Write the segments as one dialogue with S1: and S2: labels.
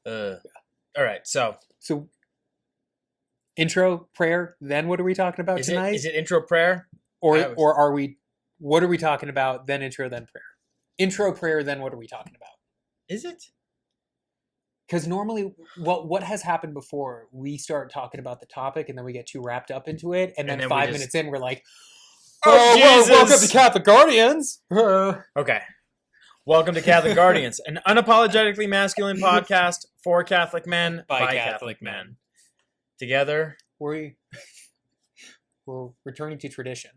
S1: All right. So
S2: intro prayer. Then what are we talking about tonight?
S1: Is it intro prayer?
S2: Or are we? What are we talking about? Then intro, then prayer. Intro prayer. Then what are we talking about?
S1: Is it?
S2: Because normally, what has happened before? We start talking about the topic, and then we get too wrapped up into it, and then 5 minutes in, we're like,
S1: "Oh,
S2: well, welcome to Catholic Guardians."
S1: Okay. Welcome to Catholic Guardians, an unapologetically masculine podcast for Catholic men by Catholic men. Together,
S2: we're returning to tradition.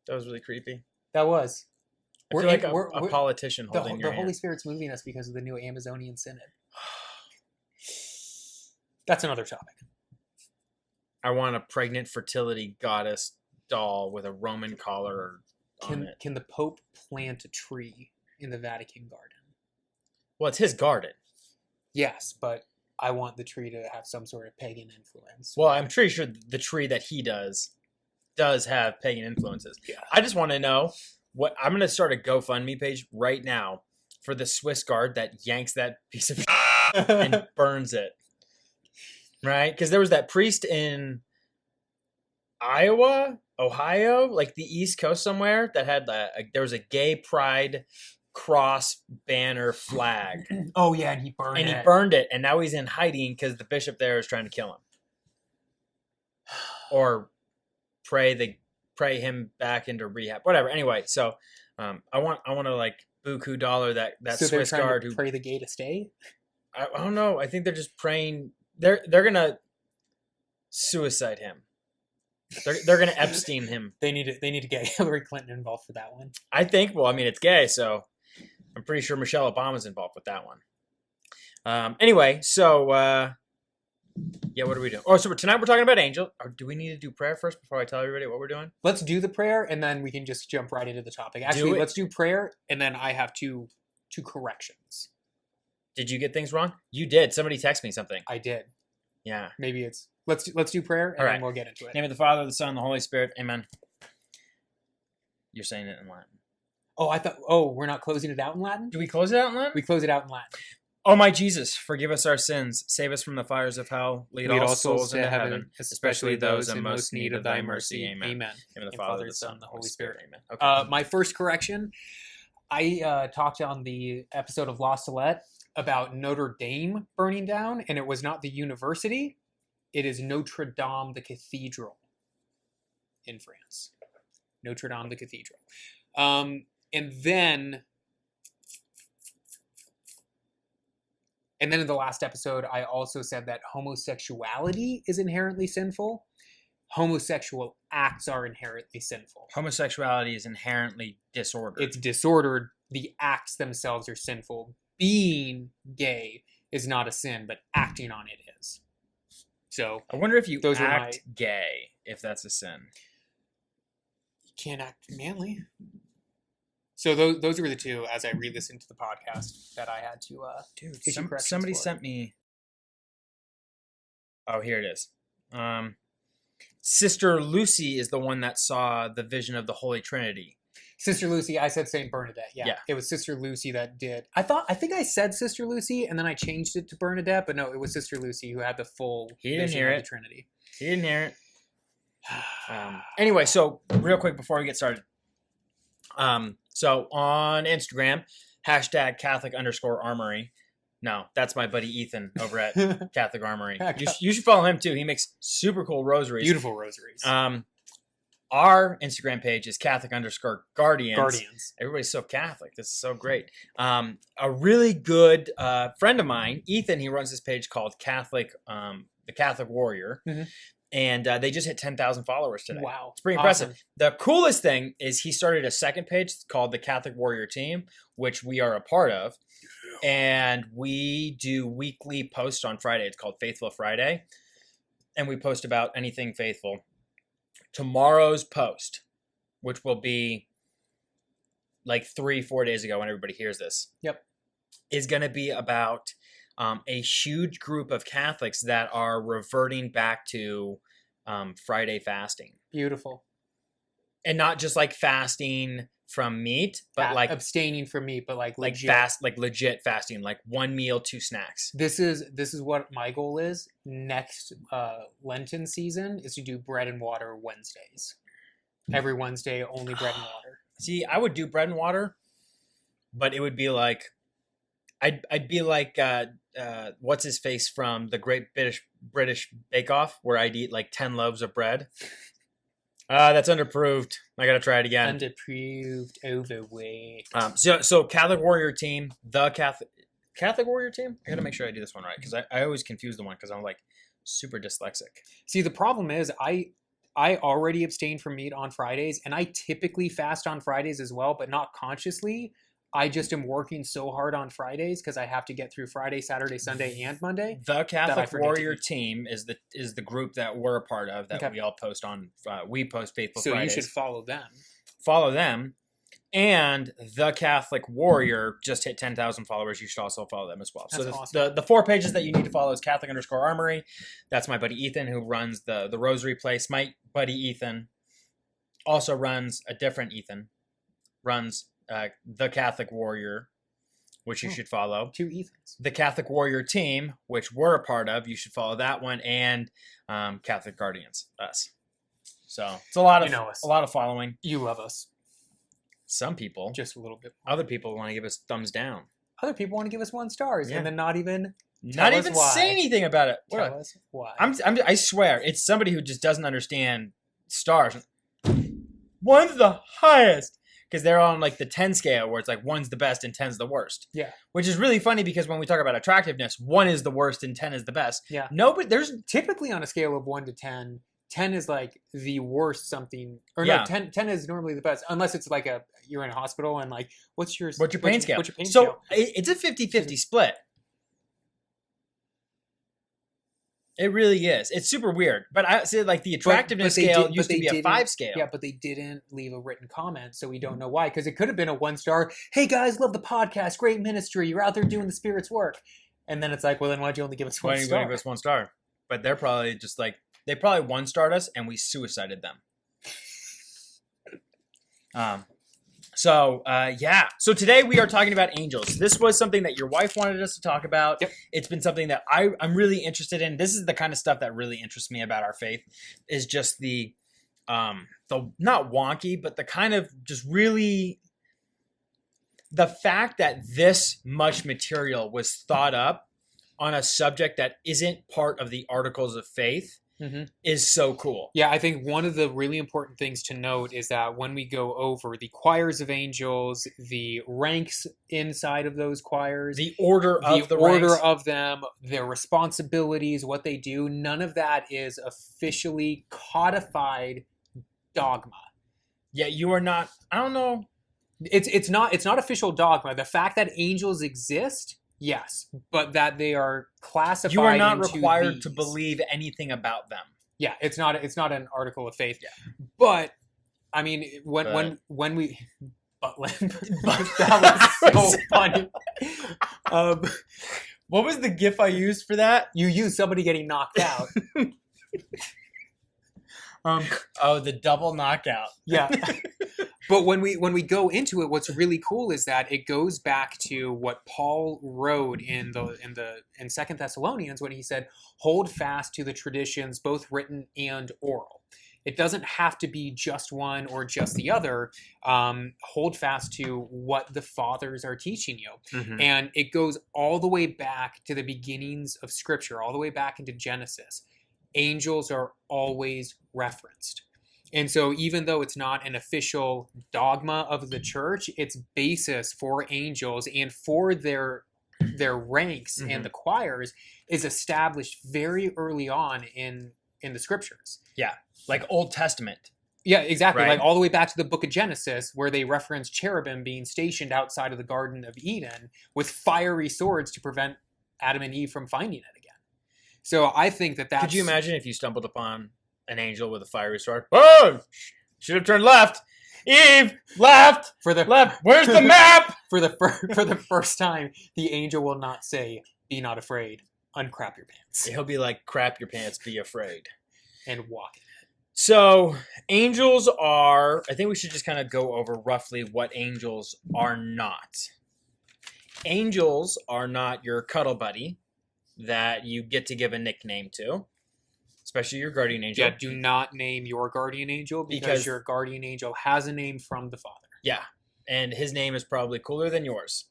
S1: That was really creepy.
S2: That was.
S1: I feel like a politician holding your hand.
S2: The Holy Spirit's moving us because of the new Amazonian Synod. That's another topic.
S1: I want a pregnant fertility goddess doll with a Roman collar on it.
S2: Can the Pope plant a tree in the Vatican garden?
S1: Well, it's his garden.
S2: Yes, but I want the tree to have some sort of pagan influence.
S1: Well, I'm pretty sure the tree that he does have pagan influences.
S2: Yeah.
S1: I just want to know what I'm going to start a GoFundMe page right now for the Swiss Guard that yanks that piece of and burns it. Right? Because there was that priest in Ohio, like the East Coast somewhere, that had there was a gay pride cross banner flag.
S2: Oh yeah, and he
S1: burned it, and now he's in hiding because the bishop there is trying to kill him, or pray him back into rehab, whatever. Anyway, so I want to like buku dollar that so Swiss Guard who
S2: pray the gay to stay.
S1: I don't know. I think they're just praying. They're gonna suicide him. They're gonna Epstein him.
S2: They need to get Hillary Clinton involved for that one.
S1: I think. Well, I mean, it's gay, so I'm pretty sure Michelle Obama's involved with that one. Anyway, so yeah, what are we doing? Oh, so tonight we're talking about Angel. Or do we need to do prayer first before I tell everybody what we're doing?
S2: Let's do the prayer, and then we can just jump right into the topic. Actually, let's do prayer, and then I have two corrections.
S1: Did you get things wrong? You did. Somebody text me something.
S2: I did.
S1: Yeah.
S2: Maybe it's let's do prayer, and then we'll get into it.
S1: In the name of the Father, the Son, and the Holy Spirit. Amen. You're saying it in Latin.
S2: Oh, we're not closing it out in Latin?
S1: Do we close it out in Latin?
S2: We close it out in Latin.
S1: Oh, my Jesus, forgive us our sins. Save us from the fires of hell. Lead all souls into heaven, especially those in most need of thy mercy. Amen.
S2: Amen.
S1: In the Father, the Son, and the Holy Spirit. Amen.
S2: Okay. My first correction, I talked on the episode of La Salette about Notre Dame burning down, and it was not the university. It is Notre Dame, the cathedral in France. Notre Dame, the cathedral. And then in the last episode, I also said that homosexuality is inherently sinful. Homosexual acts are inherently sinful.
S1: Homosexuality is inherently disordered.
S2: It's disordered. The acts themselves are sinful. Being gay is not a sin, but acting on it is. So
S1: I wonder if you act gay, if that's a sin.
S2: You can't act manly. So those were the two, as I re-listened to the podcast, that I had to issue corrections
S1: somebody
S2: for.
S1: sent me. Oh, here it is. Sister Lucy is the one that saw the vision of the Holy Trinity.
S2: Sister Lucy, I said Saint Bernadette. Yeah, it was Sister Lucy that did. I think I said Sister Lucy, and then I changed it to Bernadette, but no, it was Sister Lucy who had the full vision of the Trinity.
S1: He didn't hear it. Anyway, so real quick before we get started. So on Instagram, #Catholic_Armory. No, that's my buddy Ethan over at Catholic Armory. You should follow him too. He makes super cool rosaries.
S2: Beautiful rosaries.
S1: Our Instagram page is Catholic_Guardians. Everybody's so Catholic. This is so great. A really good friend of mine, Ethan, he runs this page called the Catholic Warrior. Mm-hmm. And they just hit 10,000 followers today.
S2: Wow.
S1: It's pretty impressive. The coolest thing is he started a second page called the Catholic Warrior Team, which we are a part of. And we do weekly posts on Friday. It's called Faithful Friday. And we post about anything faithful. Tomorrow's post, which will be like 3-4 days ago when everybody hears this.
S2: Yep.
S1: Is going to be about a huge group of Catholics that are reverting back to Friday fasting.
S2: Beautiful.
S1: And not just like fasting from meat, but like
S2: abstaining from meat, but like legit.
S1: legit fasting, like 1 meal, 2 snacks.
S2: This is what my goal is next Lenten season, is to do bread and water Wednesdays. Every Wednesday, only bread and water.
S1: See, I would do bread and water, but it would be like, I'd be like, what's his face from the Great British Bake Off, where I'd eat like 10 loaves of bread. That's underproved. I gotta try it again.
S2: Underproved, overweight.
S1: So Catholic Warrior Team, the Catholic Warrior Team. I gotta make sure I do this one right, because I always confuse the one because I'm like super dyslexic.
S2: See, the problem is I already abstain from meat on Fridays, and I typically fast on Fridays as well, but not consciously. I just am working so hard on Fridays because I have to get through Friday, Saturday, Sunday, and Monday.
S1: The Catholic Warrior Team is the group that we're a part of, that we all post on. We post Faithful Fridays.
S2: So you should follow them.
S1: Follow them. And the Catholic Warrior just hit 10,000 followers. You should also follow them as well.
S2: That's
S1: so
S2: awesome.
S1: the 4 pages that you need to follow is Catholic_Armory. That's my buddy Ethan, who runs the Rosary Place. My buddy Ethan also runs a different Ethan. Runs the Catholic Warrior, which you should follow.
S2: 2 Ethans.
S1: The Catholic Warrior Team, which we're a part of. You should follow that one. And Catholic Guardians, us. So it's a lot of following.
S2: You love us.
S1: Some people,
S2: just a little bit.
S1: Other people want to give us thumbs down.
S2: Other people want to give us 1 stars, and then not even
S1: say anything about it.
S2: Tell us why.
S1: I swear, it's somebody who just doesn't understand stars. 1's the highest, because they're on like the 10 scale, where it's like 1's the best and 10's the worst.
S2: Yeah.
S1: Which is really funny, because when we talk about attractiveness, 1 is the worst and 10 is the best.
S2: Yeah.
S1: No, but there's
S2: typically on a scale of 1 to 10. 10 is like the worst something, or
S1: yeah.
S2: no, 10 is normally the best, unless it's like you're in a hospital and like, what's your
S1: pain scale?
S2: What's your pain scale?
S1: It's a 50-50 split. It really is. It's super weird. But I say like the attractiveness scale used to be a 5 scale.
S2: Yeah, but they didn't leave a written comment, so we don't know why. Because it could have been a 1 star. Hey guys, love the podcast, great ministry. You're out there doing the Spirit's work. And then it's like, well, then why'd you only give us 1 star? Why did you give
S1: us 1 star? But they're probably just like, they probably 1-starred us and we suicided them. So So today we are talking about angels. This was something that your wife wanted us to talk about.
S2: Yep.
S1: It's been something that I'm really interested in. This is the kind of stuff that really interests me about our faith, is just the not wonky, but the kind of just really the fact that this much material was thought up on a subject that isn't part of the articles of faith. Mm-hmm. Is so cool.
S2: Yeah, I think one of the really important things to note is that when we go over the choirs of angels, the ranks inside of those choirs,
S1: the order
S2: of them, their responsibilities, what they do, none of that is officially codified dogma.
S1: Yeah, you are not. I don't know.
S2: It's not official dogma. The fact that angels exist. Yes, but that they are classified.
S1: You are not required to believe anything about them.
S2: Yeah, it's not an article of faith. Yeah. But I mean, when we that was so funny.
S1: What was the GIF I used for that?
S2: You used somebody getting knocked out.
S1: The double knockout.
S2: Yeah. But when we go into it, what's really cool is that it goes back to what Paul wrote in 2 Thessalonians, when he said, "Hold fast to the traditions, both written and oral." It doesn't have to be just one or just the other. Hold fast to what the fathers are teaching you. Mm-hmm. And it goes all the way back to the beginnings of Scripture, all the way back into Genesis. Angels are always referenced. And so even though it's not an official dogma of the church, its basis for angels and for their ranks mm-hmm. and the choirs is established very early on in the scriptures.
S1: Yeah, like Old Testament.
S2: Yeah, exactly.
S1: Right?
S2: Like all the way back to the book of Genesis, where they reference cherubim being stationed outside of the Garden of Eden with fiery swords to prevent Adam and Eve from finding it again. So I think that's...
S1: Could you imagine if you stumbled upon an angel with a fiery sword? Oh, should have turned left. Eve, left. Left. Where's the map?
S2: For the first time, the angel will not say, "Be not afraid, uncrap your pants."
S1: He'll be like, "Crap your pants, be afraid,"
S2: and walk in it.
S1: So angels are, I think we should just kind of go over roughly what angels are not. Angels are not your cuddle buddy that you get to give a nickname to, especially your guardian angel.
S2: Yeah, do not name your guardian angel because your guardian angel has a name from the Father.
S1: Yeah, and his name is probably cooler than yours.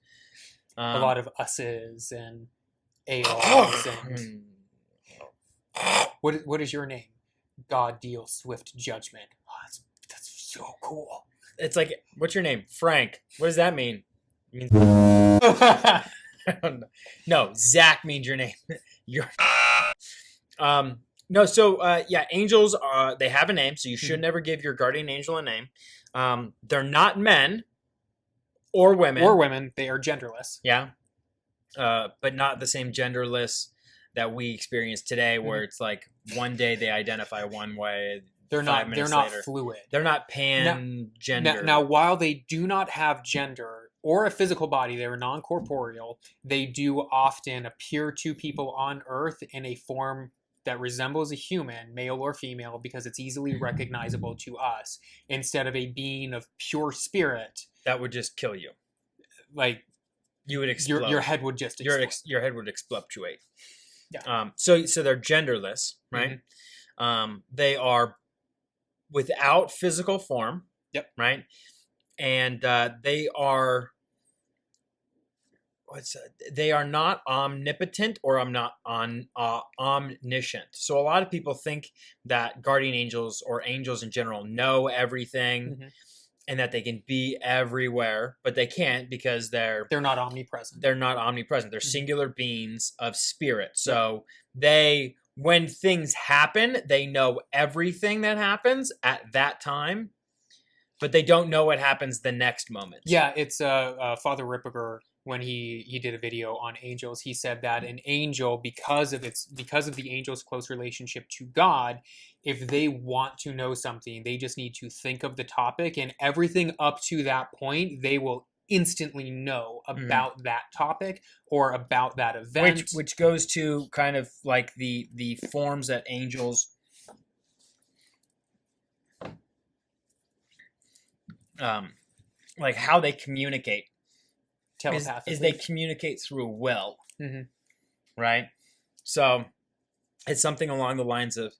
S2: A lot of us's and a's and... What is your name? God deals swift judgment. Oh, that's so cool.
S1: It's like, what's your name? Frank. What does that mean? It means I don't know. No, Zach means your name. You're no, so yeah, angels they have a name, so you should never give your guardian angel a name. They're not men or women.
S2: Or women, they are genderless.
S1: Yeah. But not the same genderless that we experience today, where it's like one day they identify one way.
S2: They're not
S1: later,
S2: fluid.
S1: They're not pan-gender.
S2: Now, while they do not have gender or a physical body, they are non-corporeal, they do often appear to people on Earth in a form that resembles a human, male or female, because it's easily recognizable to us, instead of a being of pure spirit.
S1: That would just kill you.
S2: Like,
S1: you would explode.
S2: Your head would just explode.
S1: Your head would exploptuate.
S2: Yeah.
S1: So they're genderless, right? They are without physical form.
S2: Yep.
S1: Right. And they are they are not omnipotent or omniscient. So a lot of people think that guardian angels or angels in general know everything. And that they can be everywhere, but they can't because they're
S2: not omnipresent.
S1: They're not omnipresent. They're singular beings of spirit. So they, when things happen, they know everything that happens at that time, but they don't know what happens the next moment.
S2: Yeah, it's Father Ripperger, when he did a video on angels, he said that an angel, because of the angel's close relationship to God, if they want to know something, they just need to think of the topic, and everything up to that point, they will instantly know about that topic or about that event.
S1: Which goes to kind of like the forms that angels like how they communicate.
S2: Telepathically.
S1: Is they communicate through will. Right? So it's something along the lines of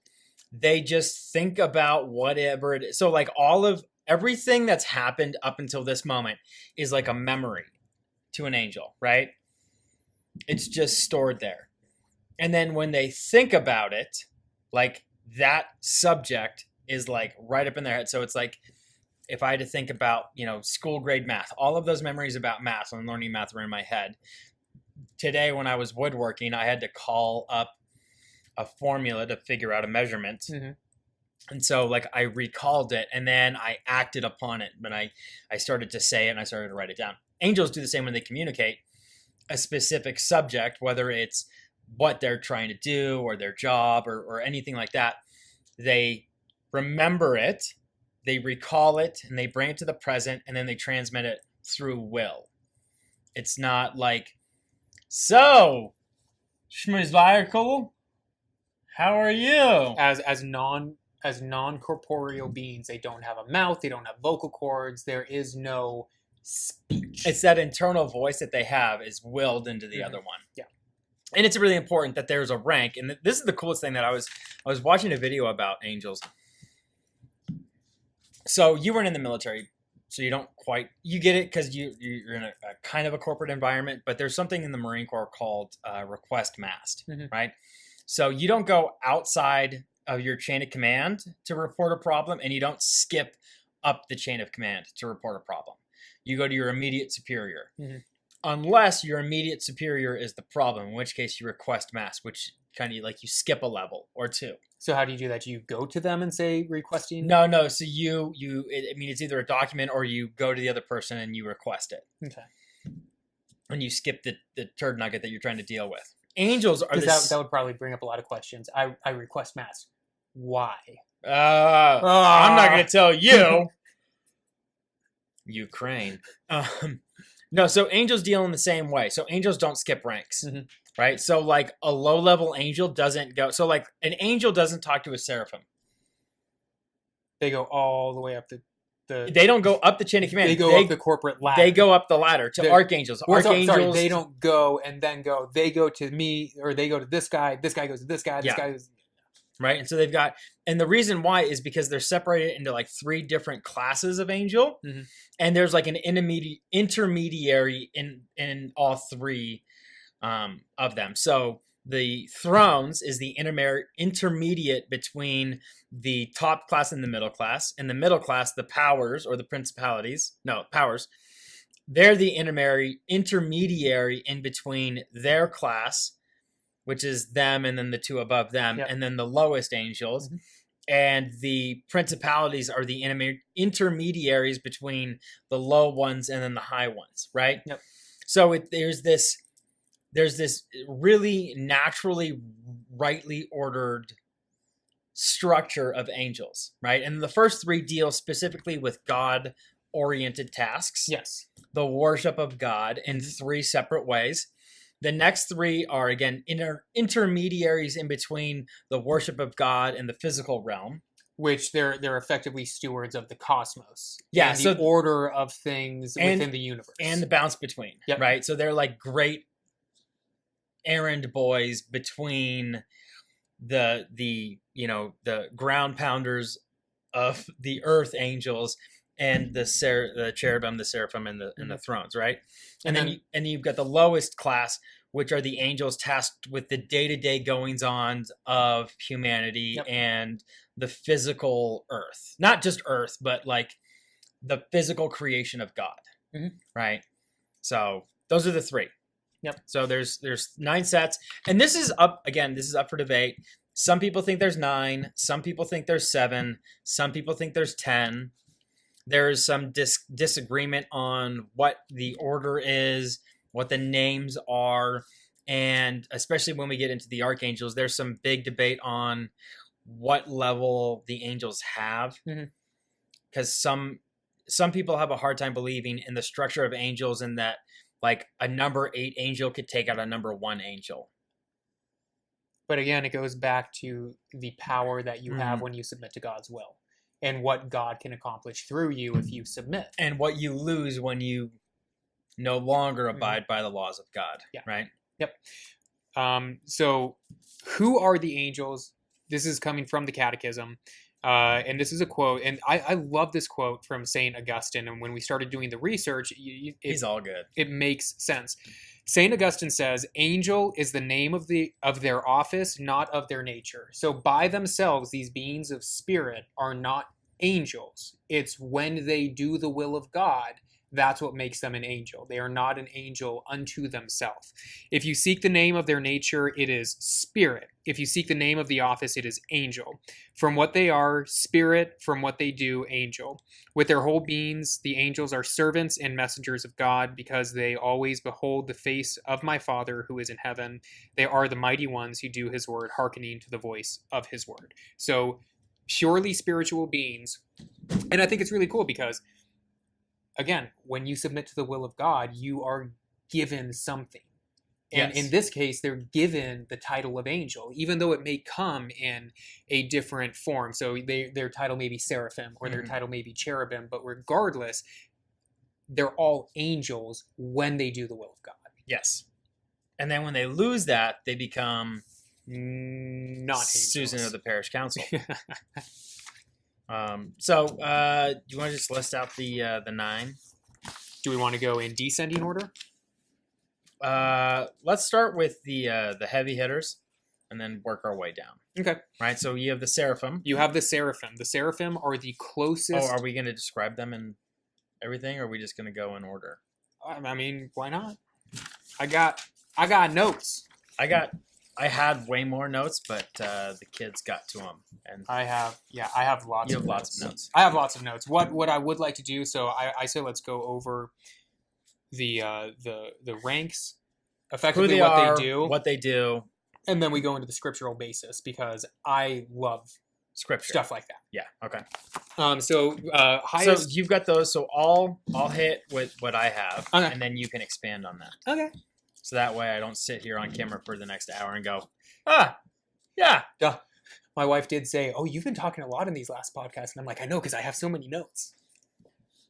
S1: they just think about whatever it is. So like all of everything that's happened up until this moment is like a memory to an angel, right? It's just stored there. And then when they think about it, like that subject is like right up in their head. So it's like if I had to think about, school grade math, all of those memories about math and learning math were in my head. Today, when I was woodworking, I had to call up a formula to figure out a measurement. And so like I recalled it and then I acted upon it. But I started to say it and I started to write it down. Angels do the same when they communicate a specific subject, whether it's what they're trying to do or their job or anything like that. They remember it, they recall it, and they bring it to the present, and then they transmit it through will. It's not like, so, Schmizliacal, how are you?
S2: As non-corporeal beings, they don't have a mouth, they don't have vocal cords, there is no speech.
S1: It's that internal voice that they have is willed into the other one.
S2: Yeah.
S1: And it's really important that there's a rank. And this is the coolest thing that I was watching a video about angels. So you weren't in the military, so you don't quite, you get it because you're in a kind of a corporate environment, but there's something in the Marine Corps called request mast, right? So you don't go outside of your chain of command to report a problem, and you don't skip up the chain of command to report a problem. You go to your immediate superior. Unless your immediate superior is the problem, in which case you request mast, which kind of like you skip a level or two.
S2: So how do you do that? Do you go to them and say requesting?
S1: No. So it's either a document or you go to the other person and you request it.
S2: Okay.
S1: And you skip the turd nugget that you're trying to deal with. Angels are
S2: that would probably bring up a lot of questions. I request mast. Why?
S1: I'm not going to tell you. Ukraine. No, so angels deal in the same way. So angels don't skip ranks, right? So like a low-level angel doesn't go. So like an angel doesn't talk to a seraphim.
S2: They go all the way up the
S1: They don't go up the chain of command.
S2: They go up the corporate ladder.
S1: They go up the ladder to archangels. Archangels.
S2: Sorry, they don't go and then go. They go to me, or they go to this guy. This guy goes to this guy. This guy goes.
S1: Right, and so they've got, and the reason why is because they're separated into like 3 different classes of angel, and there's like an intermediary in all 3 of them. So the thrones is the intermediate between the top class and the middle class. In the middle class, the powers or the principalities, they're the intermediary in between their class, which is them and then the 2 above them, and then the lowest angels. And the principalities are the intermediaries between the low ones and then the high ones, right?
S2: Yep.
S1: So there's this really naturally, rightly ordered structure of angels, right? And the first 3 deal specifically with God-oriented tasks.
S2: Yes.
S1: The worship of God in 3 separate ways. The next 3 are, again, intermediaries in between the worship of God and the physical realm.
S2: Which they're effectively stewards of the cosmos.
S1: Yeah,
S2: and
S1: so
S2: the order of things within the universe.
S1: And the bounce between, right? So they're like great errand boys between the ground pounders of the earth angels and the cherubim, the seraphim, and the thrones, right? And then you've got the lowest class, which are the angels tasked with the day-to-day goings-on of humanity and the physical earth. Not just earth, but like the physical creation of God, right? So those are the 3.
S2: Yep.
S1: So there's 9 sets, and this is up for debate. Some people think there's 9. Some people think there's 7. Some people think there's 10. There's some disagreement on what the order is, what the names are, and especially when we get into the archangels, there's some big debate on what level the angels have, because some people have a hard time believing in the structure of angels, and that like a number 8 angel could take out a number 1 angel.
S2: But again, it goes back to the power that you have when you submit to God's will, and what God can accomplish through you if you submit,
S1: and what you lose when you no longer abide by the laws of God. Right?
S2: Yep. So who are the angels? This is coming from the Catechism. And this is a quote, and I love this quote from St. Augustine. And when we started doing the research,
S1: he's all good.
S2: It makes sense. St. Augustine says, "Angel is the name of their office, not of their nature." So by themselves, these beings of spirit are not angels. It's when they do the will of God, that's what makes them an angel. They are not an angel unto themselves. If you seek the name of their nature, it is spirit. If you seek the name of the office, it is angel. From what they are, spirit. From what they do, angel. With their whole beings, the angels are servants and messengers of God, because they always behold the face of my Father who is in heaven. They are the mighty ones who do his word, hearkening to the voice of his word. So purely spiritual beings. And I think it's really cool because, again, when you submit to the will of God, you are given something. And in this case, they're given the title of angel, even though it may come in a different form. So their title may be Seraphim, or their title may be Cherubim, but regardless, they're all angels when they do the will of God.
S1: Yes. And then when they lose that, they become
S2: not angels.
S1: Susan of the parish council. So do you want to just list out the 9?
S2: Do we want to go in descending order?
S1: Let's start with the heavy hitters, and then work our way down.
S2: Okay.
S1: Right. So you have the Seraphim.
S2: You have the Seraphim. The Seraphim are the closest.
S1: Oh, are we going to describe them and everything, or are we just going to go in order?
S2: I mean, why not? I got notes.
S1: I had way more notes, but the kids got to them, and
S2: I have lots.
S1: You have lots of notes.
S2: I have lots of notes. What I would like to do, so I say let's go over the ranks, effectively what they do, and then we go into the scriptural basis, because I love
S1: scripture
S2: stuff like that.
S1: Yeah. Okay.
S2: So highest.
S1: So you've got those. So I'll hit with what I have,
S2: okay,
S1: and then you can expand on that.
S2: Okay.
S1: So that way I don't sit here on camera for the next hour and go, yeah.
S2: My wife did say, "Oh, you've been talking a lot in these last podcasts," and I'm like, "I know, because I have so many notes."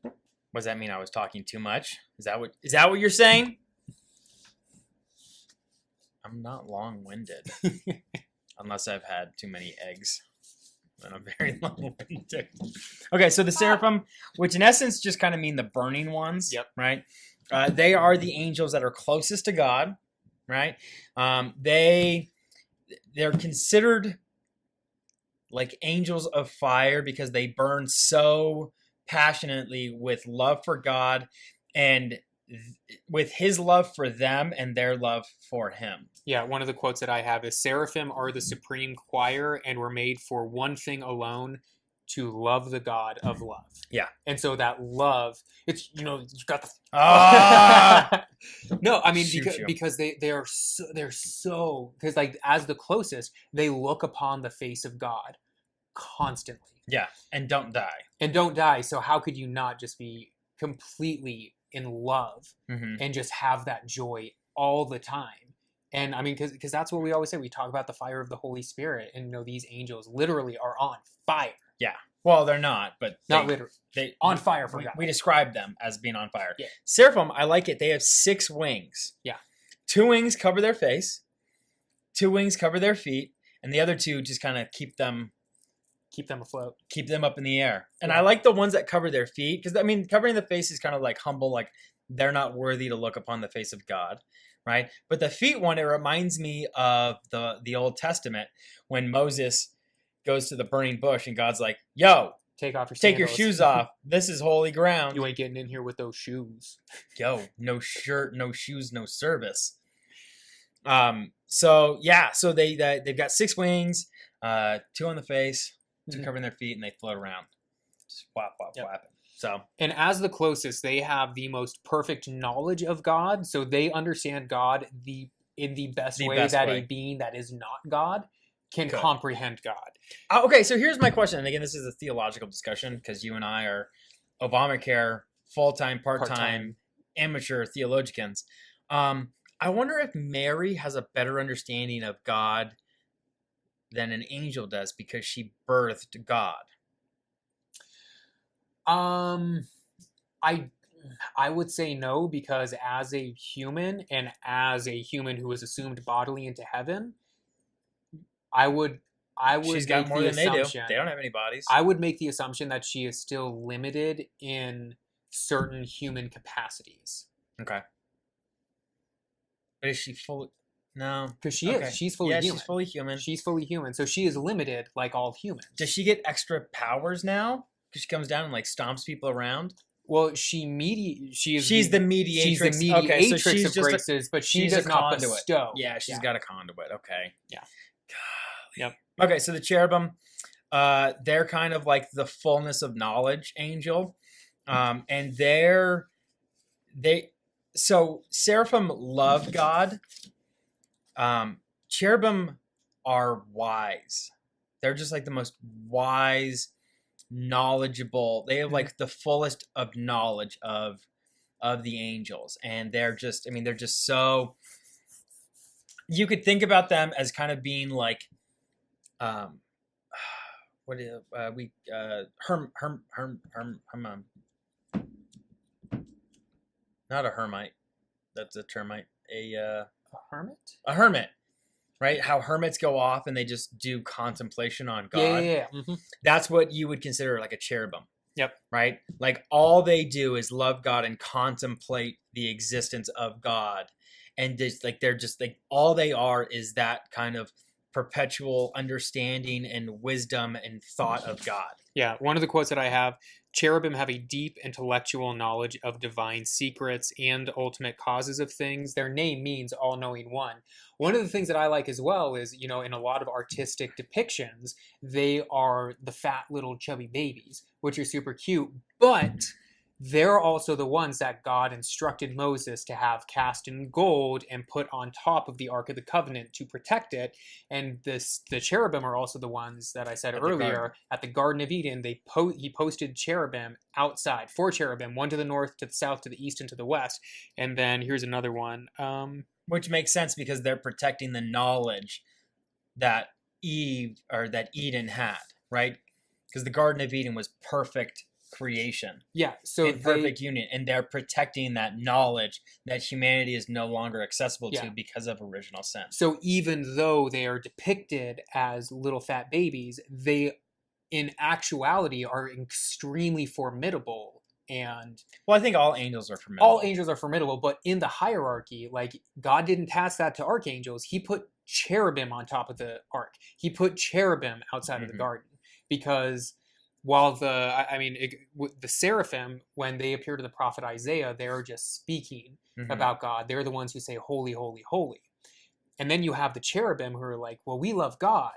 S1: What does that mean? I was talking too much? Is that what you're saying? I'm not long-winded. Unless I've had too many eggs. Then I'm very long-winded. Okay, so the Seraphim, which in essence just kind of mean the burning ones,
S2: Yep.
S1: right? They are the angels that are closest to God, right? They're considered like angels of fire because they burn so passionately with love for God and with his love for them and their love for him.
S2: Yeah, one of the quotes that I have is, "Seraphim are the supreme choir and were made for one thing alone, to love the God of love."
S1: Yeah.
S2: And so that love, it's, you got the...
S1: Ah!
S2: No, I mean,
S1: Shoot you.
S2: because they're so, because like as the closest, they look upon the face of God constantly.
S1: Yeah, and don't die.
S2: And don't die. So how could you not just be completely in love
S1: Mm-hmm.
S2: and just have that joy all the time? And I mean, because that's what we always say. We talk about the fire of the Holy Spirit, and these angels literally are on fire.
S1: Yeah. Well, they're not, but
S2: Not literally.
S1: They
S2: On fire for God.
S1: We describe them as being on fire.
S2: Yeah.
S1: Seraphim, I like it. They have 6 wings.
S2: Yeah.
S1: 2 wings cover their face, 2 wings cover their feet, and the other 2 just kind of keep them
S2: afloat.
S1: Keep them up in the air. And
S2: Yeah.
S1: I like the ones that cover their feet because, I mean, covering the face is kind of like humble, like they're not worthy to look upon the face of God, right? But the feet one, it reminds me of the Old Testament when Moses goes to the burning bush and God's like, yo,
S2: Take off your
S1: take your
S2: sandals.
S1: shoes off. This is holy ground.
S2: You ain't getting in here with those shoes.
S1: Yo, no shirt, no shoes, no service. So they've got 6 wings, 2 on the face, 2 covering their feet, and they float around. Just whap, whap,
S2: Yep.
S1: whap. So,
S2: And as the closest, they have the most perfect knowledge of God, so they understand God in the best way that a being that is not God can comprehend God.
S1: Okay, so here's my question. And again, this is a theological discussion because you and I are Obamacare, full-time, part-time, amateur theologians. I wonder if Mary has a better understanding of God than an angel does because she birthed God.
S2: I would say no, because as a human and as a human who was assumed bodily into heaven, I would
S1: She's got more than they do. They don't have any bodies.
S2: I would make the assumption that she is still limited in certain human capacities.
S1: Okay. But is she fully... No.
S2: Because she is. She's fully human.
S1: She's fully human.
S2: She's fully human. So she is limited like all humans.
S1: Does she get extra powers now? Because she comes down and like stomps people around?
S2: Well, she's
S1: the mediatrix.
S2: She's the mediatrix
S1: okay, so she's
S2: of
S1: just
S2: graces, but she does not bestow.
S1: Yeah, she's got a conduit. Okay.
S2: Yeah.
S1: Golly. Yep. Okay, so the cherubim, they're kind of like the fullness of knowledge angel, and so seraphim love God. Cherubim are wise. They're just like the most wise, knowledgeable. They have like the fullest of knowledge of the angels, and they're just so. You could think about them as kind of being like, what is not a hermite. That's a termite. A
S2: hermit.
S1: A hermit. Right? How hermits go off and they just do contemplation on God.
S2: Yeah. Mm-hmm.
S1: That's what you would consider like a cherubim.
S2: Yep.
S1: Right? Like all they do is love God and contemplate the existence of God. And just like they're just like all they are is that kind of perpetual understanding and wisdom and thought of God.
S2: Yeah. One of the quotes that I have, cherubim have a deep intellectual knowledge of divine secrets and ultimate causes of things. Their name means all-knowing one. One of the things that I like as well is, in a lot of artistic depictions, they are the fat little chubby babies, which are super cute, but they're also the ones that God instructed Moses to have cast in gold and put on top of the Ark of the Covenant to protect it. And the cherubim are also the ones that I said earlier at the Garden of Eden. He posted cherubim outside, 4 cherubim, one to the north, to the south, to the east, and to the west. And then here's another one.
S1: Which makes sense because they're protecting the knowledge that Eden had, right? Because the Garden of Eden was perfect creation.
S2: Yeah, so
S1: in perfect union, and they're protecting that knowledge that humanity is no longer accessible to because of original sin.
S2: So even though they are depicted as little fat babies, they in actuality are extremely formidable. And
S1: well, I think all angels are formidable.
S2: All angels are formidable, but in the hierarchy, like God didn't task that to archangels. He put cherubim on top of the ark. He put cherubim outside of the garden, because while the Seraphim, when they appear to the prophet Isaiah, they're just speaking about God. They're the ones who say, holy, holy, holy. And then you have the cherubim who are like, well, we love God.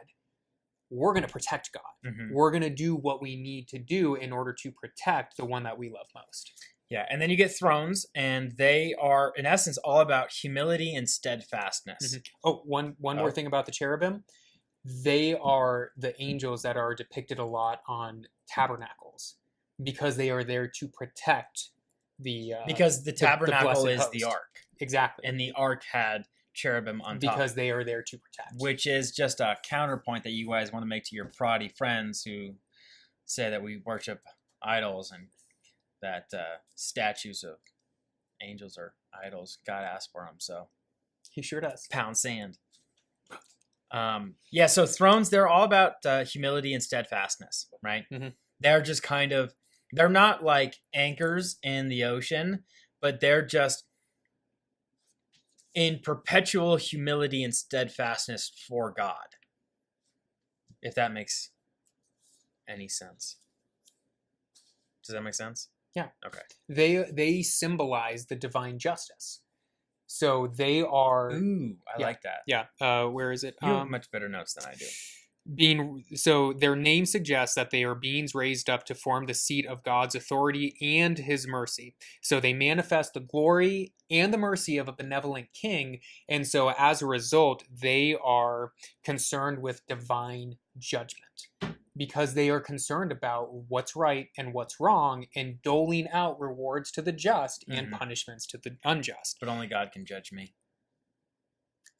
S2: We're going to protect God. We're going to do what we need to do in order to protect the one that we love most.
S1: Yeah, and then you get thrones, and they are, in essence, all about humility and steadfastness.
S2: Oh, one more thing about the cherubim. They are the angels that are depicted a lot on tabernacles, because they are there to protect
S1: because the tabernacle is the ark.
S2: Exactly.
S1: And the ark had cherubim on top.
S2: Because they are there to protect.
S1: Which is just a counterpoint that you guys want to make to your proddy friends who say that we worship idols and that statues of angels are idols. God asked for them, so.
S2: He sure does.
S1: Pound sand. Yeah, so thrones, they're all about humility and steadfastness, right? They're just kind of, they're not like anchors in the ocean, but they're just in perpetual humility and steadfastness for God. If that makes any sense. Does that make sense?
S2: Yeah.
S1: Okay.
S2: They symbolize the divine justice. So they are.
S1: Ooh, I like that.
S2: Yeah. Where is it?
S1: You have much better notes than I do.
S2: So their name suggests that they are beings raised up to form the seat of God's authority and his mercy. So they manifest the glory and the mercy of a benevolent king. And so as a result, they are concerned with divine judgment, because they are concerned about what's right and what's wrong, and doling out rewards to the just and punishments to the unjust.
S1: But only God can judge me.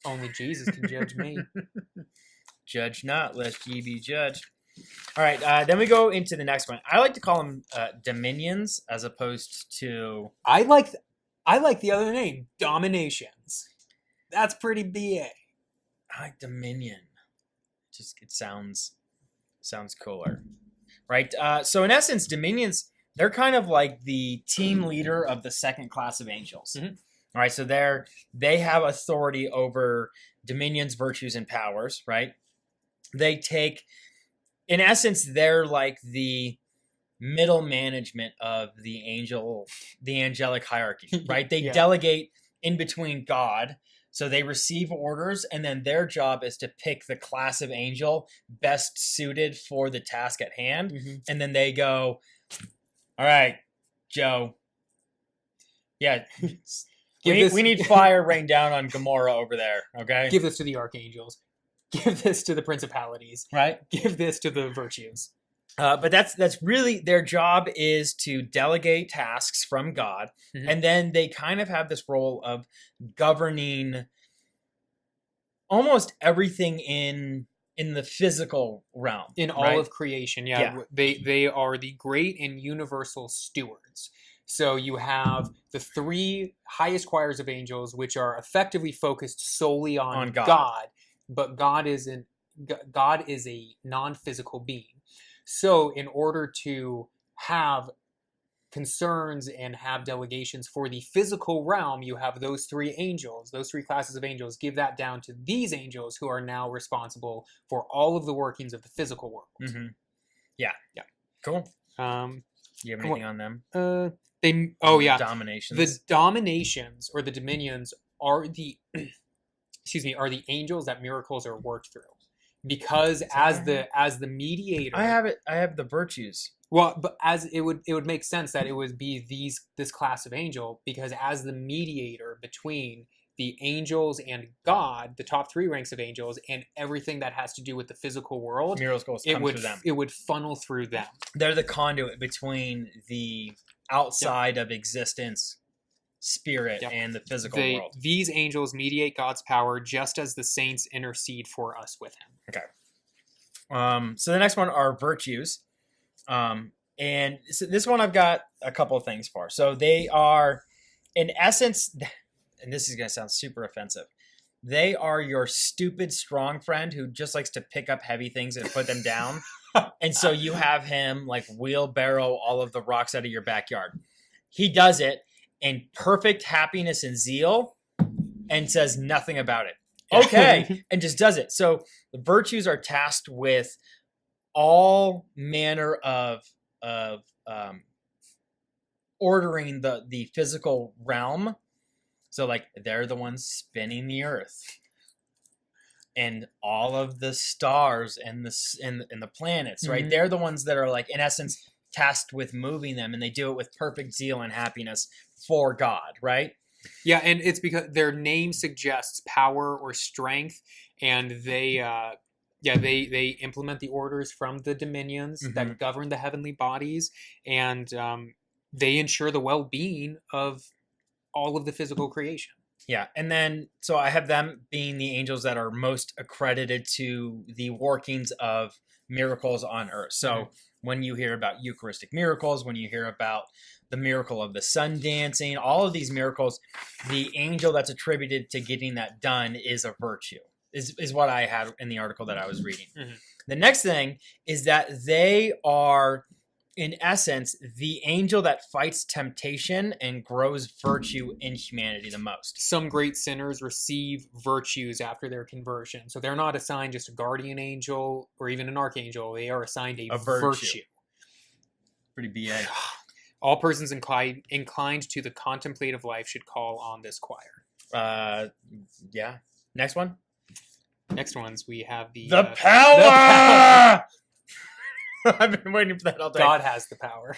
S2: Only Jesus can judge me.
S1: Judge not, lest ye be judged. All right, then we go into the next one. I like to call them dominions as opposed to...
S2: I like the other name, dominations. That's pretty BA.
S1: I like dominion. Just it sounds cooler, right? So in essence, dominions, they're kind of like the team leader of the second class of angels. All right, so they have authority over dominions, virtues, and powers, right? They take, in essence, they're like the middle management of the angelic hierarchy, right? They delegate in between God. So they receive orders, and then their job is to pick the class of angel best suited for the task at hand. And then they go, all right, Joe. Yeah, we need fire rain down on Gomorrah over there, okay?
S2: Give this to the archangels. Give this to the principalities.
S1: Right?
S2: Give this to the virtues.
S1: But that's really their job, is to delegate tasks from God, and then they kind of have this role of governing almost everything in the physical realm,
S2: in all of creation. They are the great and universal stewards. So you have the three highest choirs of angels, which are effectively focused solely on God, but God is a non-physical being. So in order to have concerns and have delegations for the physical realm, you have those three angels, those three classes of angels, give that down to these angels, who are now responsible for all of the workings of the physical world.
S1: Yeah. Cool. You have anything on them? Dominations.
S2: The dominations, or the dominions, are the are the angels that miracles are worked through. Because as the mediator,
S1: I have the virtues.
S2: Well, but as it would make sense that it would be this class of angel, because as the mediator between the angels and God, the top three ranks of angels, and everything that has to do with the physical world,
S1: miracles come through them.
S2: It would funnel through them.
S1: They're the conduit between the outside of existence, spirit, and the physical world.
S2: These angels mediate God's power, just as the saints intercede for us with him.
S1: Okay. So the next one are virtues. And so this one I've got a couple of things for. So they are, in essence, and this is going to sound super offensive, they are your stupid strong friend who just likes to pick up heavy things and put them down. And so you have him like wheelbarrow all of the rocks out of your backyard. He does it in perfect happiness and zeal and says nothing about it. Okay. And just does it. So the virtues are tasked with all manner of ordering the physical realm. So like they're the ones spinning the earth and all of the stars and the planets, right?
S2: Mhm.
S1: They're the ones that are like, in essence, tasked with moving them, and they do it with perfect zeal and happiness for God, right?
S2: Yeah, and it's because their name suggests power or strength, and they implement the orders from the dominions that govern the heavenly bodies, and they ensure the well-being of all of the physical creation.
S1: Yeah, and then so I have them being the angels that are most accredited to the workings of miracles on earth. So when you hear about Eucharistic miracles, when you hear about the miracle of the sun dancing, all of these miracles, the angel that's attributed to getting that done is a virtue, is what I had in the article that I was reading. The next thing is that they are, in essence, the angel that fights temptation and grows virtue in humanity the most.
S2: Some great sinners receive virtues after their conversion. So they're not assigned just a guardian angel or even an archangel. They are assigned a virtue.
S1: Pretty BA.
S2: All persons inclined to the contemplative life should call on this choir.
S1: Yeah. Next one.
S2: Next ones, we have the
S1: power! I've been waiting for that all day.
S2: God has the power.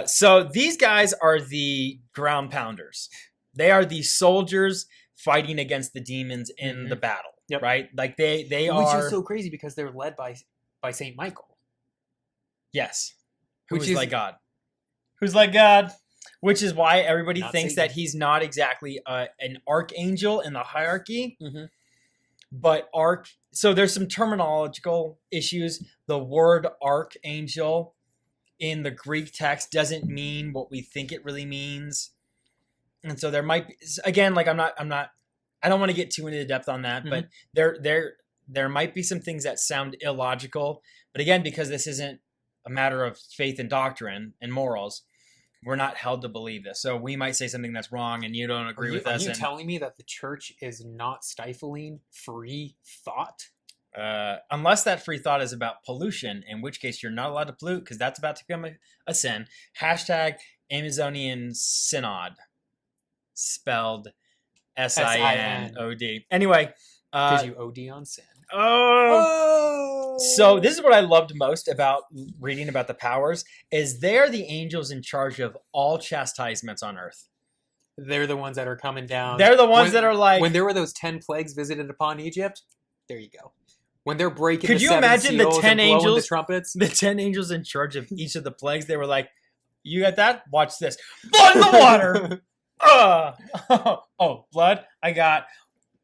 S1: So these guys are the ground pounders. They are the soldiers fighting against the demons in the battle, right? Like they are...
S2: Which is so crazy because they're led by Saint Michael.
S1: Yes.
S2: Which
S1: Who's
S2: is
S1: like God. Who's like God. Which is why everybody
S2: Not
S1: thinks
S2: Satan.
S1: that he's not exactly an archangel in the hierarchy. But so there's some terminological issues. The word archangel in the Greek text doesn't mean what we think it really means. And so there might be, again, like I don't want to get too into the depth on that, but there might be some things that sound illogical. But again, because this isn't a matter of faith and doctrine and morals, we're not held to believe this. So we might say something that's wrong and you don't agree with us.
S2: Are you telling me that the church is not stifling free thought?
S1: Unless that free thought is about pollution, in which case you're not allowed to pollute because that's about to become a sin. Hashtag Amazonian Synod. Spelled SINOD. Anyway.
S2: Because you OD on sin.
S1: So this is what I loved most about reading about the powers is they're the angels in charge of all chastisements on earth.
S2: They're the ones that are coming down.
S1: They're the ones that are like...
S2: When there were those 10 plagues visited upon Egypt, there you go. When they're breaking
S1: Could
S2: the
S1: you
S2: seven
S1: imagine the
S2: seals
S1: 10
S2: and blowing
S1: angels,
S2: the trumpets?
S1: the 10 angels in charge of each of the plagues, they were like, you got that? Watch this. Blood in the water! Oh, blood? I got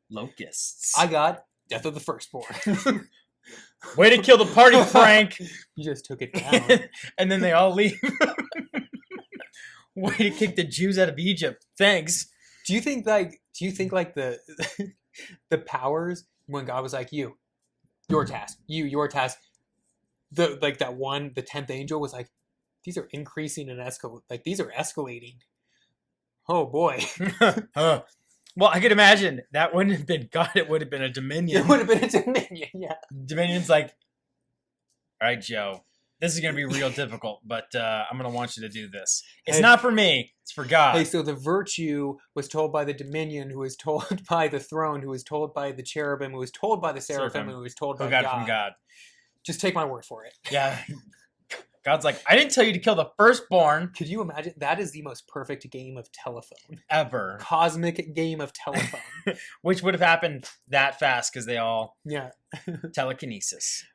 S1: locusts.
S2: I got death of the firstborn.
S1: Way to kill the party, Frank.
S2: You just took it down.
S1: And then they all leave. Way to kick the Jews out of Egypt. Thanks.
S2: Do you think the the powers, when God was like, your task, your task, the 10th angel was like, these are increasing and these are escalating. Oh boy.
S1: Well, I could imagine that wouldn't have been God. It would have been a dominion.
S2: It would have been a dominion, yeah.
S1: Dominion's like, all right, Joe, this is going to be real difficult, but I'm going to want you to do this. It's not for me. It's for God.
S2: Hey, so the virtue was told by the dominion, who was told by the throne, who was told by the cherubim, who was told by the seraphim, who was told by God.
S1: From God.
S2: Just take my word for it.
S1: Yeah. God's like, I didn't tell you to kill the firstborn.
S2: Could you imagine? That is the most perfect game of telephone.
S1: Ever.
S2: Cosmic game of telephone.
S1: Which would have happened that fast because they all...
S2: Yeah.
S1: Telekinesis.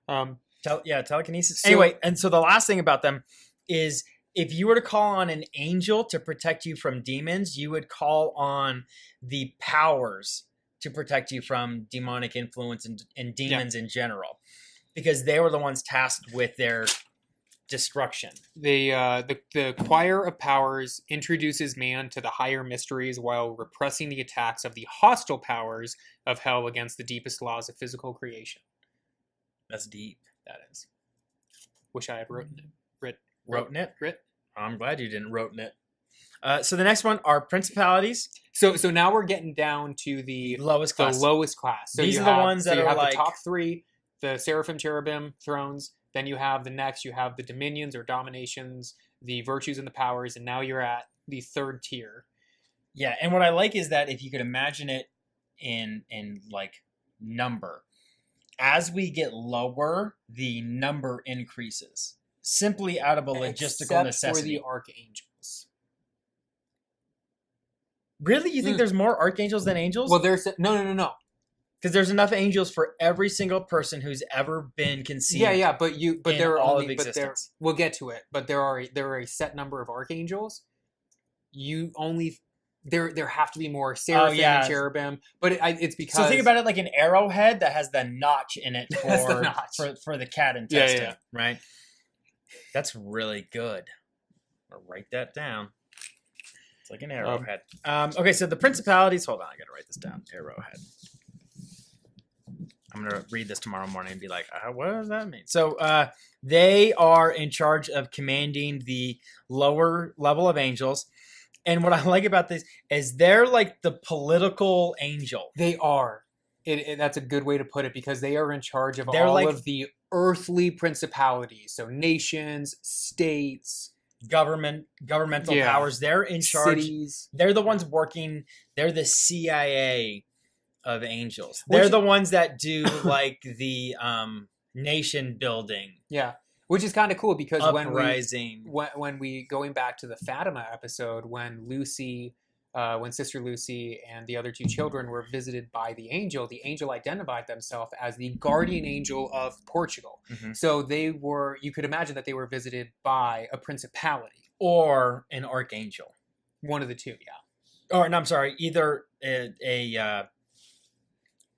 S1: Telekinesis.
S2: So,
S1: anyway, and so the last thing about them is if you were to call on an angel to protect you from demons, you would call on the powers to protect you from demonic influence and demons in general. because they were the ones tasked with their destruction.
S2: The choir of powers introduces man to the higher mysteries while repressing the attacks of the hostile powers of hell against the deepest laws of physical creation.
S1: That's deep.
S2: That is. Wish I had written it.
S1: Wrote it?
S2: Writ.
S1: I'm glad you didn't wrote it. So the next one are principalities.
S2: So now we're getting down to the
S1: lowest class.
S2: The lowest class. So
S1: These
S2: you
S1: are the
S2: have,
S1: ones that
S2: you
S1: are
S2: have
S1: like
S2: the top three, the Seraphim, Cherubim thrones. Then you have the next. You have the dominions or dominations, the virtues and the powers, and now you're at the third tier.
S1: Yeah, and what I like is that if you could imagine it in like number, as we get lower, the number increases simply out of a logistical necessity.
S2: For the archangels.
S1: Really, you think there's more archangels than angels?
S2: Well, there's no.
S1: Because there's enough angels for every single person who's ever been conceived.
S2: Yeah, but there are
S1: all
S2: only,
S1: of existence.
S2: We'll get to it. But there are a set number of archangels. There have to be more Seraphim and Cherubim, but it's because.
S1: So think about it like an arrowhead that has the notch in it for the cat intestine, right? That's really good. I'll write that down. It's like an arrowhead. Okay, so the principalities. Hold on, I gotta write this down. Arrowhead. I'm going to read this tomorrow morning and be like, what does that mean? So they are in charge of commanding the lower level of angels. And what I like about this is they're like the political angel.
S2: They are. That's a good way to put it, because they are in charge of all of the earthly principalities. So nations, states,
S1: governmental powers. They're in charge.
S2: Cities.
S1: They're the ones working. They're the CIA of angels. They're the ones that do like the nation building.
S2: Yeah, which is kind of cool because
S1: uprising.
S2: when we going back to the Fatima episode, when Sister Lucy and the other two children were visited by the angel identified themselves as the guardian angel of Portugal.
S1: Mm-hmm.
S2: So you could imagine that they were visited by a principality
S1: or an archangel.
S2: One of the two, yeah.
S1: Or no, I'm sorry, either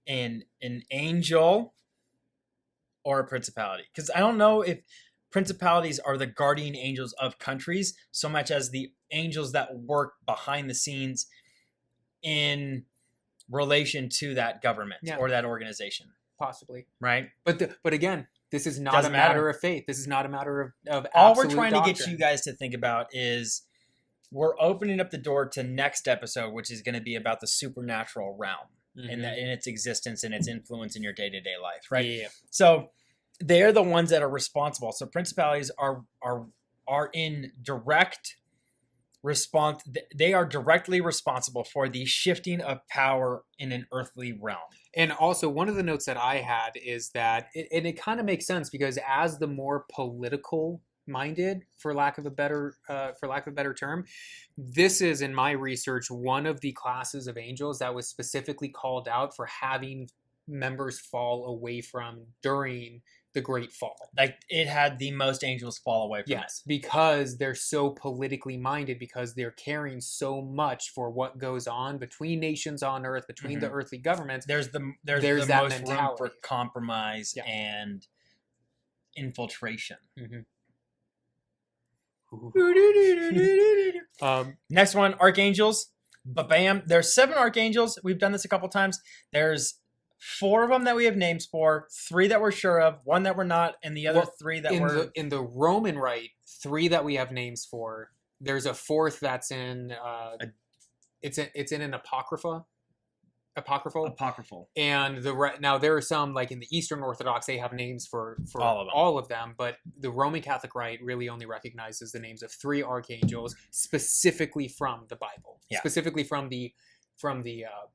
S1: an angel or a principality, because I don't know if principalities are the guardian angels of countries so much as the angels that work behind the scenes in relation to that government or that organization,
S2: possibly,
S1: right?
S2: But again, this is not a matter of faith. This is not a matter of
S1: all we're trying
S2: doctrine.
S1: to get you guys to think about is we're opening up the door to next episode, which is going to be about the supernatural realm.
S2: Mm-hmm.
S1: In its existence and its influence in your day-to-day life, right?
S2: Yeah.
S1: So they're the ones that are responsible. So principalities are in direct response. They are directly responsible for the shifting of power in an earthly realm.
S2: And also, one of the notes that I had is that, and it kind of makes sense, because as the more political minded, for lack of a better term, this is, in my research, one of the classes of angels that was specifically called out for having members fall away from during the Great Fall.
S1: Like, it had the most angels fall away from it.
S2: Because they're so politically minded, because they're caring so much for what goes on between nations on earth, between the earthly governments.
S1: There's the most room for compromise and infiltration.
S2: Mm-hmm.
S1: Next one, archangels. Bam. There's 7 archangels. We've done this a couple times. There's 4 of them that we have names for, 3 that we're sure of, 1 that we're not, and the other 3 that we're
S2: in the Roman Rite. 3 that we have names for. There's a 4th that's in it's in an apocryphal. And now there are some, like in the Eastern Orthodox, they have names for all of them, but the Roman Catholic Rite really only recognizes the names of 3 archangels specifically from the Bible, specifically from the